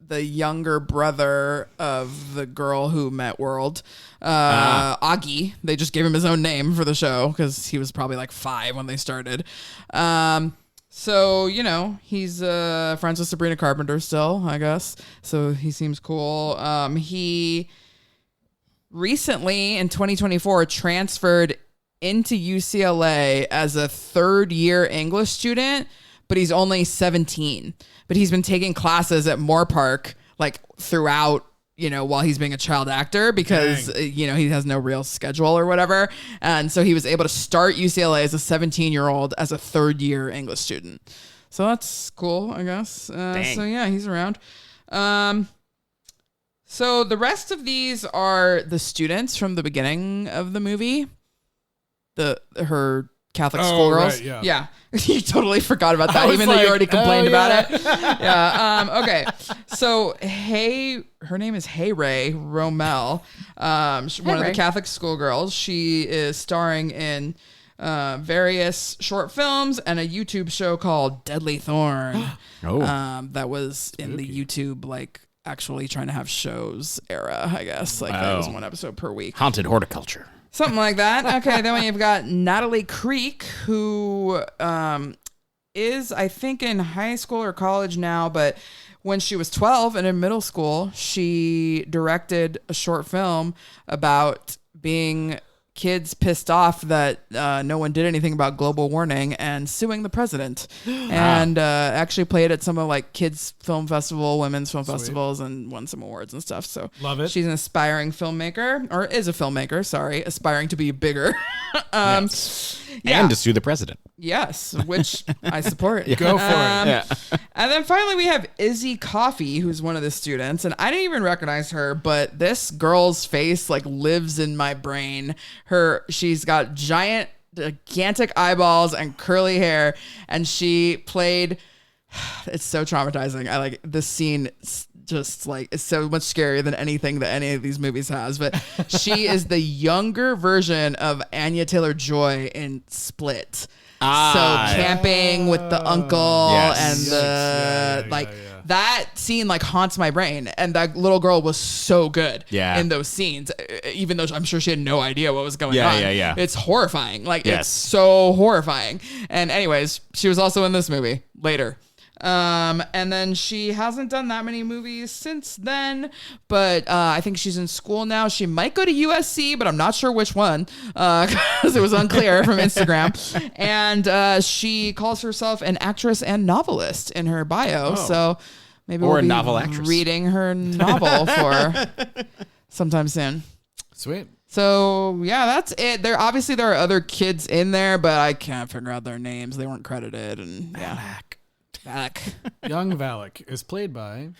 the younger brother of the girl who met World, Augie. They just gave him his own name for the show because he was probably like 5 when they started. So, you know, he's friends with Sabrina Carpenter still, I guess. So he seems cool. He recently, in 2024, transferred into UCLA as a third-year English student, but he's only 17. But he's been taking classes at Moorpark, like, throughout, you know, while he's being a child actor because, you know, he has no real schedule or whatever. And so he was able to start UCLA as a 17-year-old as a third-year English student. So that's cool, I guess. So, yeah, he's around. So the rest of these are the students from the beginning of the movie. Her Catholic schoolgirls. Right, yeah. You totally forgot about that, even though you already complained about it. Yeah. Okay. So her name is Hey Ray Romel, one of the Catholic schoolgirls. She is starring in various short films and a YouTube show called Deadly Thorn. That was in the YouTube, like, actually trying to have shows era, I guess. Like, that was one episode per week. Haunted horticulture. Something like that. Okay, then we've got Natalie Creek, who is, I think, in high school or college now, but when she was 12 and in middle school, she directed a short film about being kids pissed off that no one did anything about global warming and suing the president, and actually played at some of like kids film festival, women's film festivals, and won some awards and stuff. So Love it. She's an aspiring filmmaker, or is a filmmaker. Sorry, aspiring to be bigger. Yes. Yeah. And to sue the president. Yes, which I support. Go for it. Yeah. And then finally we have Izzy Coffey, who's one of the students, and I didn't even recognize her, but this girl's face like lives in my brain. She's got giant gigantic eyeballs and curly hair, and she played. It's so traumatizing. I like this scene. Just like it's so much scarier than anything that any of these movies has. But she is the younger version of Anya Taylor-Joy in Split. So camping with the uncle and the that scene like haunts my brain. And that little girl was so good in those scenes, even though I'm sure she had no idea what was going on. It's horrifying. Like it's so horrifying. And anyways, she was also in this movie later. And then she hasn't done that many movies since then, but I think she's in school now. She might go to USC, but I'm not sure which one because it was unclear from Instagram. And she calls herself an actress and novelist in her bio. So maybe we'll be novel actress. Reading her novel for sometime soon. Sweet. So yeah, that's it. There are other kids in there, but I can't figure out their names. They weren't credited, and Valak. Young Valak is played by...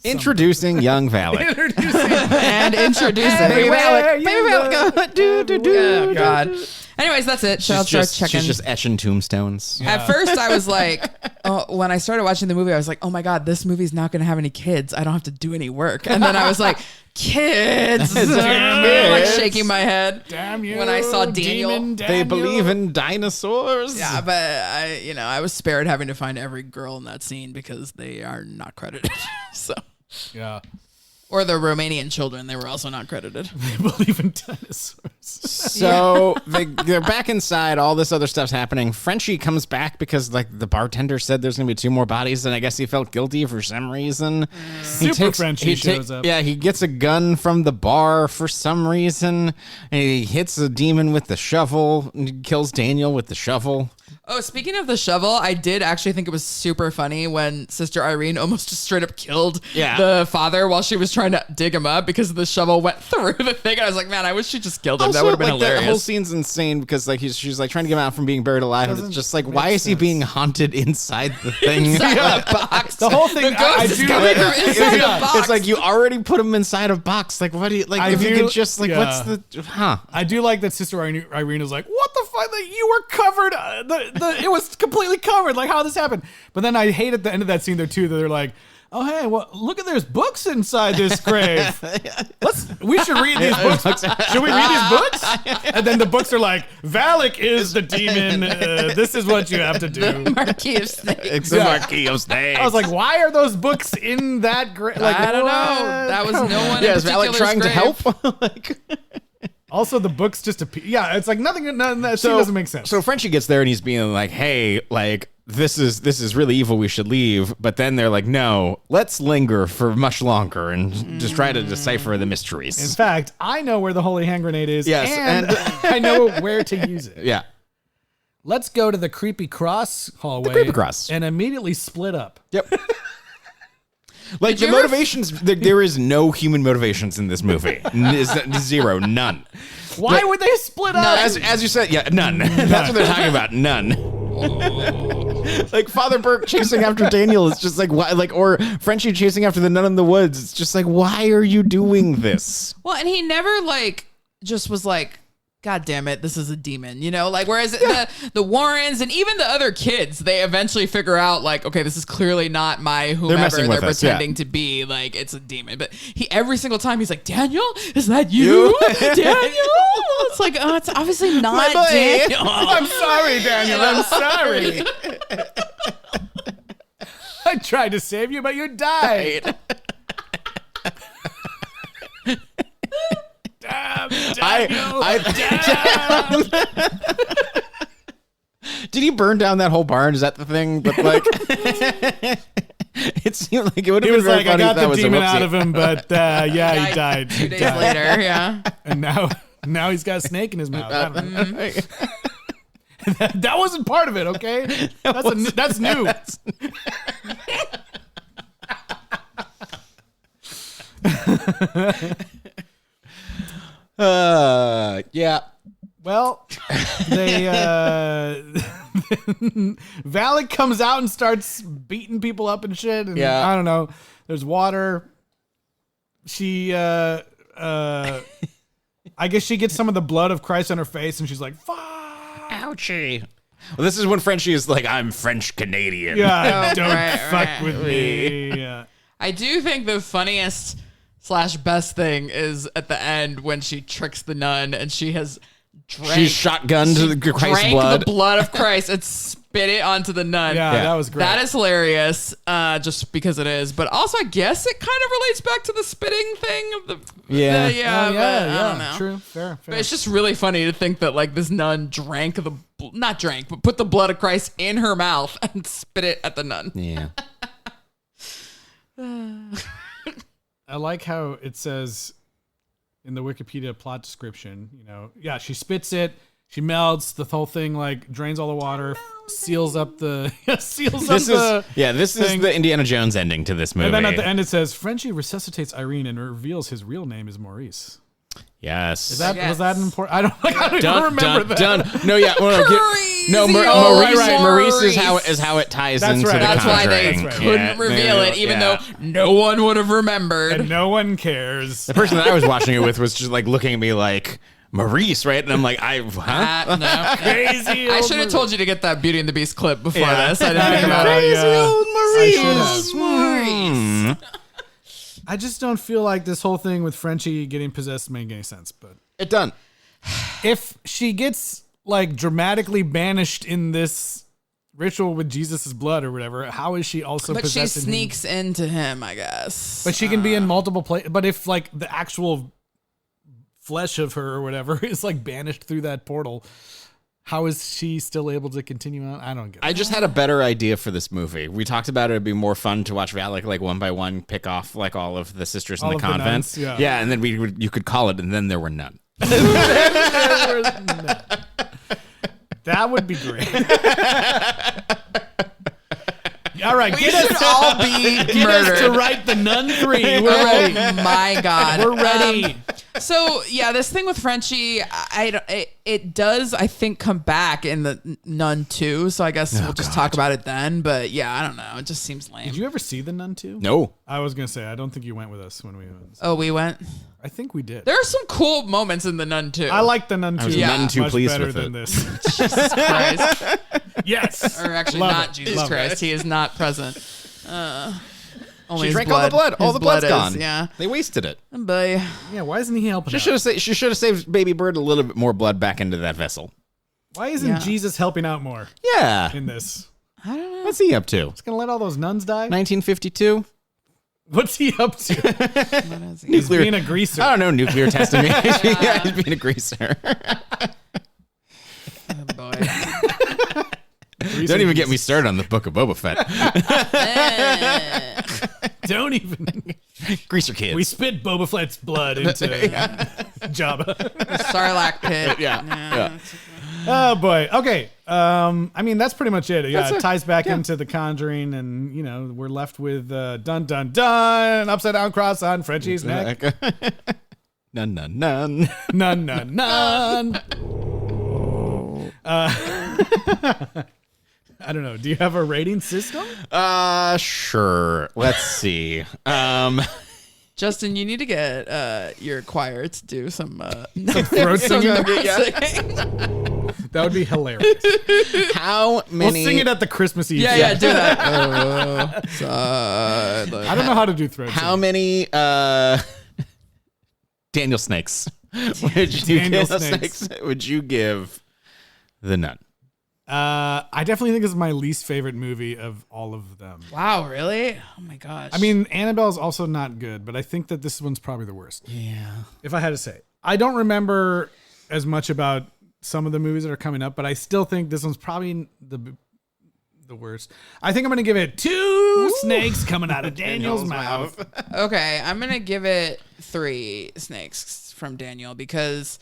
Introducing young Valak. Introducing Baby Valak. Oh, God. Anyways, that's it. Child Star checking. She's just etching tombstones. Yeah. At first, I was like, when I started watching the movie, I was like, oh my God, this movie's not going to have any kids. I don't have to do any work. And then I was like, kids. Like shaking my head. Damn you. When I saw Daniel. They believe in dinosaurs. Yeah, but I was spared having to find every girl in that scene because they are not credited. So. Yeah. Or the Romanian children, they were also not credited. They believe in dinosaurs. So they're back inside. All this other stuff's happening. Frenchie comes back because like the bartender said there's gonna be 2 more bodies, and I guess he felt guilty for some reason. Frenchie shows up. Yeah, he gets a gun from the bar for some reason, and he hits a demon with the shovel and kills Daniel with the shovel. Oh, speaking of the shovel, I did actually think it was super funny when Sister Irene almost just straight up killed the father while she was trying to dig him up because the shovel went through the thing. And I was like, man, I wish she just killed him. Also, that would have been hilarious. That whole scene's insane because like she's like trying to get him out from being buried alive. And it's just like, why is he being haunted inside the thing? Inside the box. The whole thing. The ghost is coming from inside the box. It's like you already put him inside a box. Like what do you like? If you could just like, what's the? I do like that Sister Irene is like, what the fuck? Like, you were covered. It was completely covered. Like how this happened. But then I hate at the end of that scene there too that they're like, oh hey, well look at there's books inside this grave. We should read these books. Should we read these books? And then the books are like, Valak is the demon. This is what you have to do. The Marquis of Snakes. It's the Marquis of Snakes. I was like, why are those books in that grave? Like, I don't know. That was no one. Yeah, is Valak trying to help? Like. Also, the books just appear. Yeah, it's like nothing that scene doesn't make sense. So Frenchie gets there and he's being like, "Hey, like this is really evil. We should leave." But then they're like, "No, let's linger for much longer and just try to decipher the mysteries." In fact, I know where the holy hand grenade is. Yes, and I know where to use it. Yeah. Let's go to the creepy cross hallway. The creepy cross. And immediately split up. Yep. Like the motivations, there is no human motivations in this movie. Zero, none. Why would they split up? As you said, yeah, none. That's what they're talking about. None. Like Father Burke chasing after Daniel is just like why, like, or Frenchie chasing after the nun in the woods. It's just like, why are you doing this? Well, and he never like just was like, God damn it, this is a demon, you know? Like, whereas the Warrens and even the other kids, they eventually figure out, like, okay, this is clearly not my whomever they're pretending to be. Like, it's a demon. But every single time he's like, Daniel, is that you? Daniel? It's like, oh, it's obviously not Daniel. I'm sorry, Daniel. I'm sorry. I tried to save you, but you died. Damn, Daniel, Did he burn down that whole barn? Is that the thing? But like, it seemed like it would have been very funny. I got the demon out of him, but he died 2 days later. Yeah, and now he's got a snake in his mouth. That wasn't part of it. Okay, that's new. Yeah. Well, they Valak comes out and starts beating people up and shit. And I don't know. There's water. She I guess she gets some of the blood of Christ on her face and she's like, fuck. Ouchie. Well, this is when Frenchie is like, I'm French Canadian. Yeah, don't right, fuck right. with me. Yeah. I do think the funniest / best thing is at the end when she tricks the nun and she has drank. She's shotgunned the Christ's drank blood. the blood of Christ and spit it onto the nun. Yeah, that was great. That is hilarious, just because it is. But also, I guess it kind of relates back to the spitting thing of the. Yeah. Yeah, Oh, but I don't know. True. Fair. But it's just really funny to think that like this nun drank not drank, but put the blood of Christ in her mouth and spit it at the nun. Yeah. I like how it says in the Wikipedia plot description, she spits it, she melts, the whole thing like drains all the water, seals up the This is the Indiana Jones ending to this movie. And then at the end it says Frenchie resuscitates Irene and reveals his real name is Maurice. Yes. Was that an important? I don't even remember that. Done. No, yeah. Maurice is how it ties into right. the That's why they Conjuring. couldn't reveal it, even though no one would have remembered. And no one cares. The person that I was watching it with was just like looking at me like, Maurice, right? And I'm like, huh? No. Crazy. I should have told you to get that Beauty and the Beast clip before this. I didn't think about it. Maurice. I just don't feel like this whole thing with Frenchie getting possessed made any sense. But It done. if she gets like dramatically banished in this ritual with Jesus' blood or whatever, how is she also But she possessing him? sneaks into him, I guess. But she can be in multiple places. But if like the actual flesh of her or whatever is like banished through that portal, how is she still able to continue on? I don't get it. I just had a better idea for this movie. We talked about it'd be more fun to watch Valak like one by one pick off like all of the sisters in All the of the convent. nuns, yeah. Yeah, and then you could call it, and then there were none. That would be great. All right, We should all be murdered. to write the Nun 3. We're ready. Oh my God. We're ready. So yeah, this thing with Frenchie, it does, I think, come back in the Nun 2. So I guess we'll just talk about it then. But yeah, I don't know. It just seems lame. Did you ever see the Nun 2? No. I was gonna say I don't think you went with us when we went. Oh, we went. I think we did. There are some cool moments in the Nun 2. I like the Nun 2. was none too much pleased better with than it. this. Jesus Christ. Yes. Or actually, Love not it. Jesus Love Christ. it. He is not present. Only She his drank all the blood. All His the blood's blood is- gone. Yeah. They wasted it. But Yeah. Why isn't he helping? She out? should have saved Baby Bird a little bit more blood back into that vessel. Why isn't Yeah. Jesus helping out more Yeah. in this? I don't know. What's he up to? He's gonna let all those nuns die. 1952? What's he up to? What is he? He's being a greaser. I don't know. Nuclear testing. Yeah, he's being a greaser. Oh, boy. Don't even get me started on the Book of Boba Fett. Don't even. Greaser kids. We spit Boba Fett's blood into Jabba. Sarlacc pit. Yeah. Oh boy. Okay. I mean that's pretty much it. Yeah, That's it it. ties back into the Conjuring, and we're left with dun dun dun upside down cross on Frenchie's neck. None. Nun nun nun. I don't know. Do you have a rating system? Sure. Let's see. Justin, you need to get your choir to do some Throat singing. singing. That would be hilarious. How We'll many? sing it at the Christmas Eve. Yeah, do that. I don't know how to do throat How singing. many Daniel snakes would you give The Nun? I definitely think this is my least favorite movie of all of them. Wow, really? Oh my gosh. I mean, Annabelle is also not good, but I think that this one's probably the worst. Yeah. If I had to say, I don't remember as much about some of the movies that are coming up, but I still think this one's probably the worst. I think I'm going to give it 2 snakes coming out of Daniel's mouth. Okay, I'm gonna give it 3 snakes from Daniel because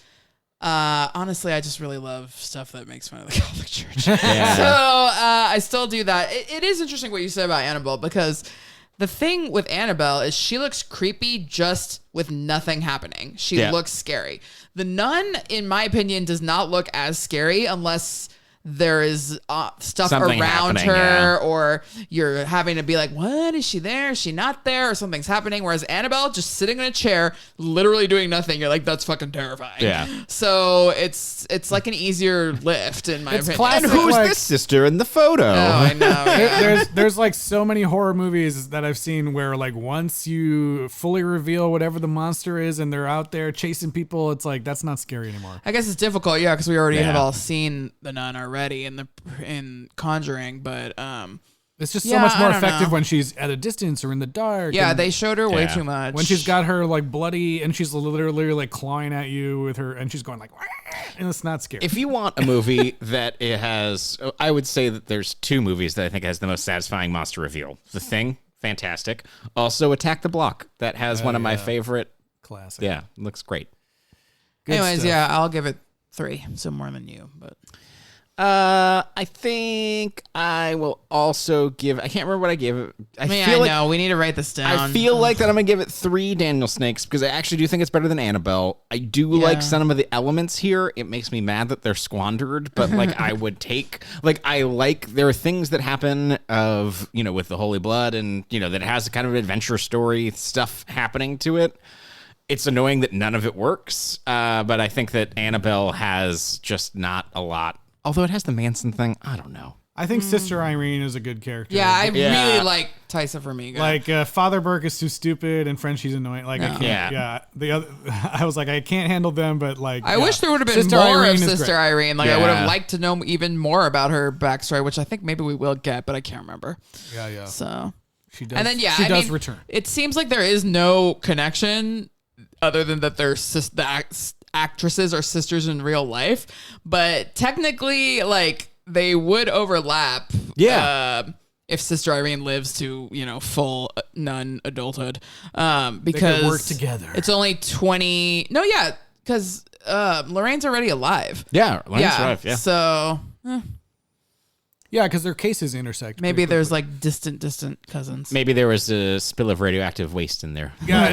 honestly, I just really love stuff that makes fun of the Catholic Church. Yeah. So I still do that. It is interesting what you said about Annabelle because the thing with Annabelle is she looks creepy just with nothing happening. She Yeah. looks scary. The Nun, in my opinion, does not look as scary unless there is stuff Something around happening, her, yeah. or you're having to be like, what, is she there? Is she not there? Or something's happening. Whereas Annabelle just sitting in a chair, literally doing nothing. You're like, that's fucking terrifying. Yeah. So it's like an easier lift in my opinion. classic. And who's like- this sister in the photo? Oh, I know. Yeah. There's like so many horror movies that I've seen where like once you fully reveal whatever the monster is and they're out there chasing people, it's like that's not scary anymore. I guess it's difficult, yeah, because we already Yeah. have all seen The Nun already in Conjuring, but It's just so Yeah, much more I don't effective know. when she's at a distance or in the dark. yeah, and they showed her way Yeah. too much. when she's got her like bloody and she's literally like clawing at you with her and she's going like, "Wah," and it's not scary. If you want a movie that it has, I would say that there's two movies that I think has the most satisfying monster reveal. The Thing, fantastic. Also, Attack the Block. That has one of my favorite. Classic. Yeah, looks great. Good Anyways, stuff. yeah, I'll give it 3, so more than you, but I think I will also give. I can't remember what I gave it. I feel like know we need to write this down. I feel like that I'm gonna give it 3 Daniel Snakes because I actually do think it's better than Annabelle. I do like some of the elements here. It makes me mad that they're squandered, but like I would take I like there are things that happen of with the Holy Blood and that it has a kind of adventure story stuff happening to it. It's annoying that none of it works, but I think that Annabelle has just not a lot. Although it has the Manson thing, I don't know. I think Sister Irene is a good character. Yeah, I Yeah. really like Tysa Farmiga. Like Father Burke is too stupid and Frenchie's annoying. Like I No. can't. Yeah. The other, I was like, I can't handle them. But like, I yeah. wish there would have been Sister more Irene of is Sister great. Irene. Like I would Yeah. have liked to know even more about her backstory, which I think maybe we will get, but I can't remember. Yeah, yeah. So She does. and then she does return. It seems like there is no connection other than that they're actresses are sisters in real life, but technically, like they would overlap. Yeah. If Sister Irene lives to full nun adulthood, because work together. It's only 20. No, yeah, because Lorraine's already alive. Yeah, Lorraine's alive, yeah. So Yeah, because their cases intersect. maybe pretty there's quickly. like distant cousins. Maybe there was a spill of radioactive waste in there. Yeah,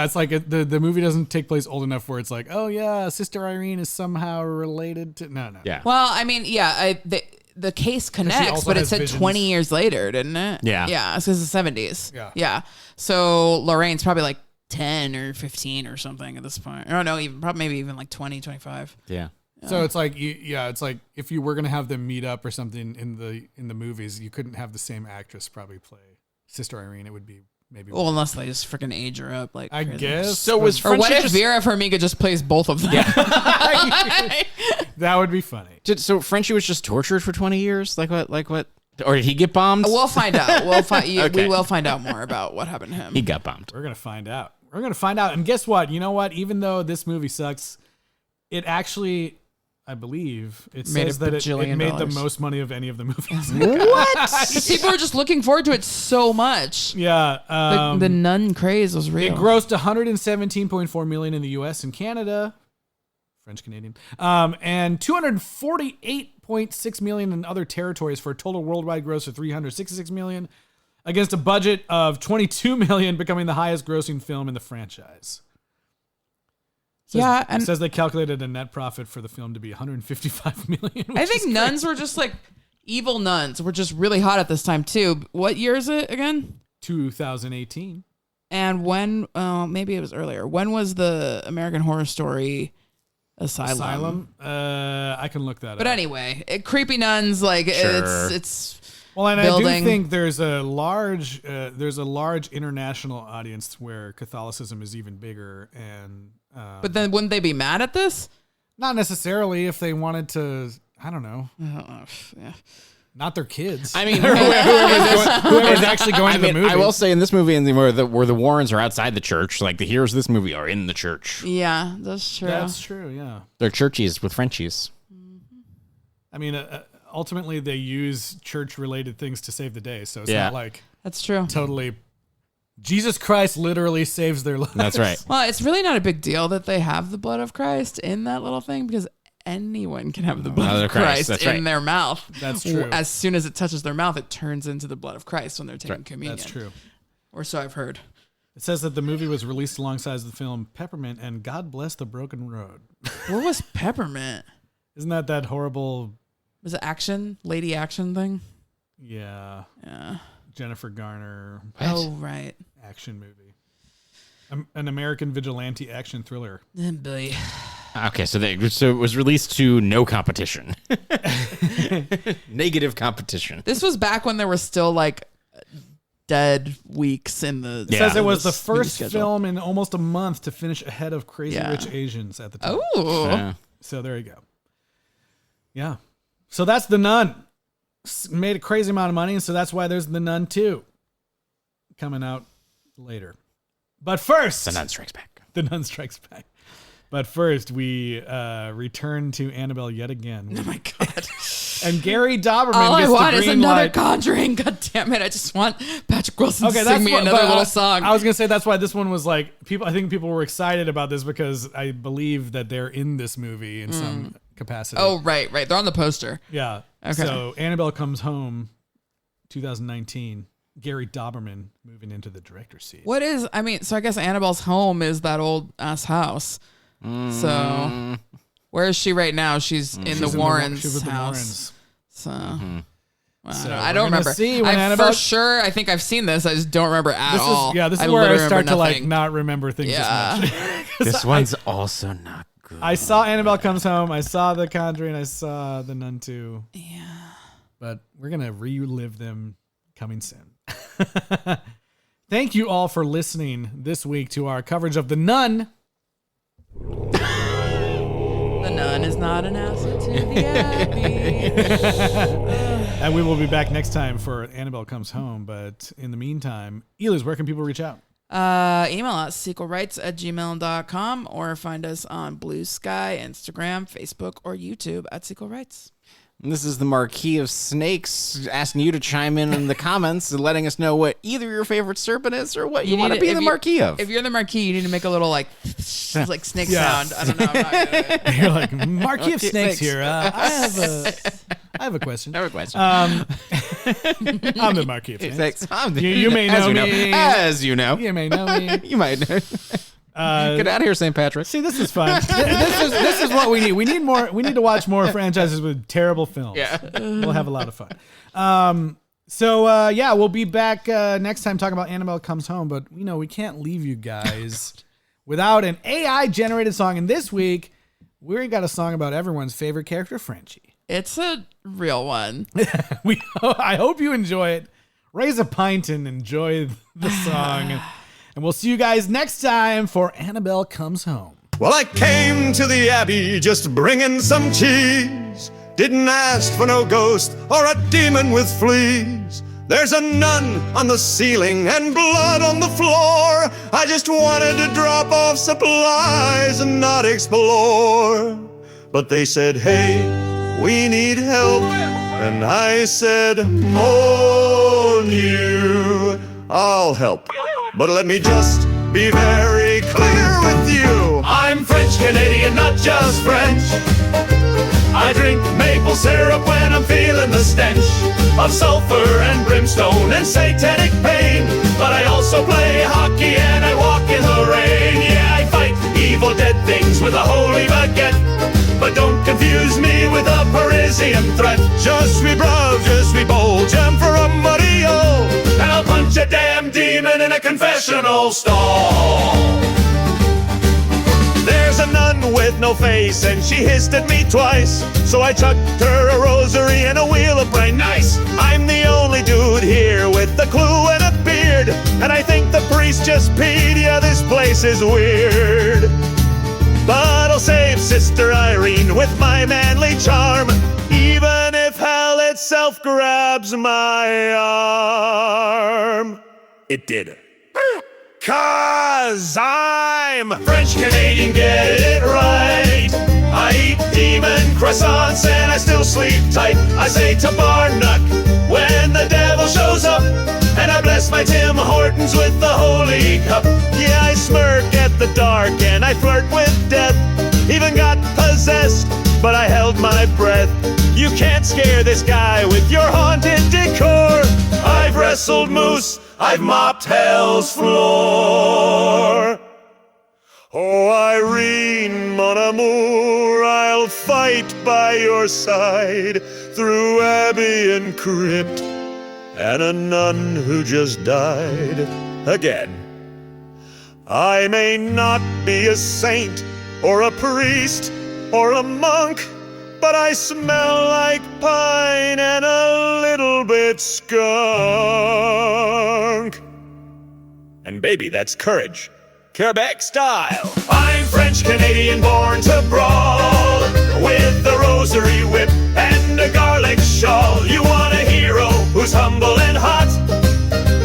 it's like the movie doesn't take place old enough where it's like, oh yeah, Sister Irene is somehow related to no. Yeah. Well, I mean, yeah, the case connects, also but it has said visions. 20 years later, didn't it? Yeah. Yeah, it's because the 70s. Yeah. Yeah. So Lorraine's probably like 10 or 15 or something at this point. Or no, maybe even like 20, 25. Yeah. So it's like, it's like if you were gonna have them meet up or something in the movies, you couldn't have the same actress probably play Sister Irene. It would be maybe. Well, unless they just freaking age her up. Like I crazy. guess. So was Or what Frenchie if just, Vera Farmiga just plays both of them? that would be funny. so Frenchie was just tortured for 20 years? Like what? Or did he get bombed? We'll find out. Okay. We will find out more about what happened to him. He got bombed. We're gonna find out. And guess what? You know what? Even though this movie sucks, it actually, I believe, it Made says a that it bajillion made dollars. the most money of any of the movies. What? People are just looking forward to it so much. Yeah. The nun craze was real. It grossed 117.4 million in the U.S. and Canada, French Canadian, and 248.6 million in other territories for a total worldwide gross of 366 million, against a budget of 22 million, becoming the highest grossing film in the franchise. Yeah, and It says they calculated a net profit for the film to be 155 million. I think nuns were just like evil nuns were just really hot at this time too. What year is it again? 2018. And when? Maybe it was earlier. When was the American Horror Story Asylum? I can look that up. But anyway, creepy nuns. Like Sure. it's. Well, and building. I do think there's a large international audience where Catholicism is even bigger, and But then wouldn't they be mad at this? not necessarily if they wanted to. I don't know, Yeah. not their kids. I mean, whoever's actually going to the movie. I will say in this movie, where the Warrens are outside the church, like the heroes of this movie are in the church. Yeah, that's true. That's true. Yeah. They're churchies with Frenchies. I mean, ultimately they use church-related things to save the day, so it's Yeah. not like That's true. totally. Jesus Christ literally saves their lives. That's right. Well, it's really not a big deal that they have the blood of Christ in that little thing because anyone can have the blood of Christ that's in right. their mouth. That's true. As soon as it touches their mouth, it turns into the blood of Christ when they're taking communion. That's true. Or so I've heard. It says that the movie was released alongside the film Peppermint and God Bless the Broken Road. What was peppermint? Isn't that horrible Was it action? Lady action thing? Yeah. Yeah. Jennifer Garner. Oh, right. Action movie. An American vigilante action thriller. Boy. Okay, so it was released to no competition. Negative competition. This was back when there were still like dead weeks in the. It says it was the this movie first schedule. film in almost a month to finish ahead of Crazy Yeah. Rich Asians at the time. Oh. Yeah. So there you go. Yeah. So that's The Nun. Made a crazy amount of money, and so that's why there's The Nun 2 coming out later. But first, The Nun Strikes Back. The Nun Strikes Back. But first, we return to Annabelle yet again. Oh my God. And Gary Doberman All I gets want the is green another light. Conjuring. God damn it. I just want Patrick Wilson to Okay, sing me what- another but little song. I was gonna say that's why this one was like people. I think people were excited about this because I believe that they're in this movie in some capacity. Oh, right. They're on the poster. yeah. Okay. So Annabelle Comes Home, 2019. Gary Doberman moving into the director's seat. So I guess Annabelle's home is that old ass house. So where is she right now? She's in the Warrens' She's with the house. Warrens. So, well, So I we're don't gonna remember. see when I Annabelle- for sure. I think I've seen this. I just don't remember at This all. is I where I literally start remember to like nothing. not remember things Yeah. as much. This one's also not good. I saw Annabelle Comes Home. I saw The Conjuring. I saw The Nun 2. Yeah. But we're going to relive them coming soon. Thank you all for listening this week to our coverage of The Nun. The Nun is not an asset to the Abbey. And we will be back next time for Annabelle Comes Home. But in the meantime, Eliz, where can people reach out? Email us sequelrights@gmail.com or find us on Blue Sky, Instagram, Facebook, or YouTube at Sequel Rights. This is the Marquis of Snakes asking you to chime in the comments and letting us know what either your favorite serpent is or what you want to be the Marquis of. If you're the Marquis, you need to make a little like snake Yeah. sound. I don't know. I'm not gonna do it. You're like, Marquis of Snakes here. I have a question. I have a question. I'm the Marquis of Snakes. You may know me. As you know. You may know me. You might know. Get out of here, St. Patrick. See, this is fun. This is what we need. We need more. We need to watch more franchises with terrible films. Yeah. We'll have a lot of fun. So we'll be back next time talking about Annabelle Comes Home. But we can't leave you guys without an AI generated song. And this week we got a song about everyone's favorite character, Frenchie. It's a real one. I hope you enjoy it. Raise a pint and enjoy the song. And we'll see you guys next time for Annabelle Comes Home. Well, I came to the Abbey just bringing some cheese. Didn't ask for no ghost or a demon with fleas. There's a nun on the ceiling and blood on the floor. I just wanted to drop off supplies and not explore. But they said, hey, we need help. And I said, on you, I'll help. But let me just be very clear with you. I'm French Canadian, not just French. I drink maple syrup when I'm feeling the stench of sulfur and brimstone and satanic pain. But I also play hockey and I walk in the rain. Yeah, I fight evil dead things with a holy baguette. But don't confuse me with a Parisian threat. Just be brave, just be bold, jam for a Mario. And I'll punch a damn demon in a confessional stall. There's a nun with no face and she hissed at me twice. So I chucked her a rosary and a wheel of bright nice. I'm the only dude here with a clue and a beard. And I think the priest just peed, yeah, this place is weird. But I'll save Sister Irene with my manly charm, even if hell itself grabs my arm. It did. 'Cause I'm French Canadian, get it right. I eat demon croissants and I still sleep tight. I say to Barnock when the devil shows up, and I bless my Tim Hortons with the holy cup. Yeah, I smirk at the dark and I flirt with death. Even got possessed, but I held my breath. You can't scare this guy with your haunted decor. I've wrestled moose, I've mopped hell's floor. Oh, Irene, mon amour, I'll fight by your side through abbey and crypt, and a nun who just died again. I may not be a saint or a priest or a monk, but I smell like pine and a little bit skunk. And baby, that's courage. Quebec style. I'm French Canadian, born to brawl, with the rosary whip and a garlic shawl. You want a hero who's humble and hot?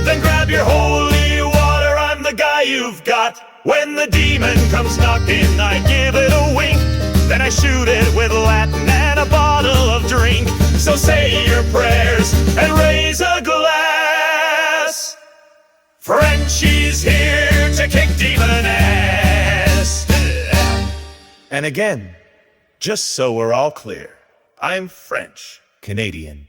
Then grab your holy water, I'm the guy you've got. When the demon comes knocking, I give it a wink, then I shoot it with Latin and a bottle of drink. So say your prayers and raise a glass. Frenchie's here to kick demon ass. And again, just so we're all clear, I'm French Canadian.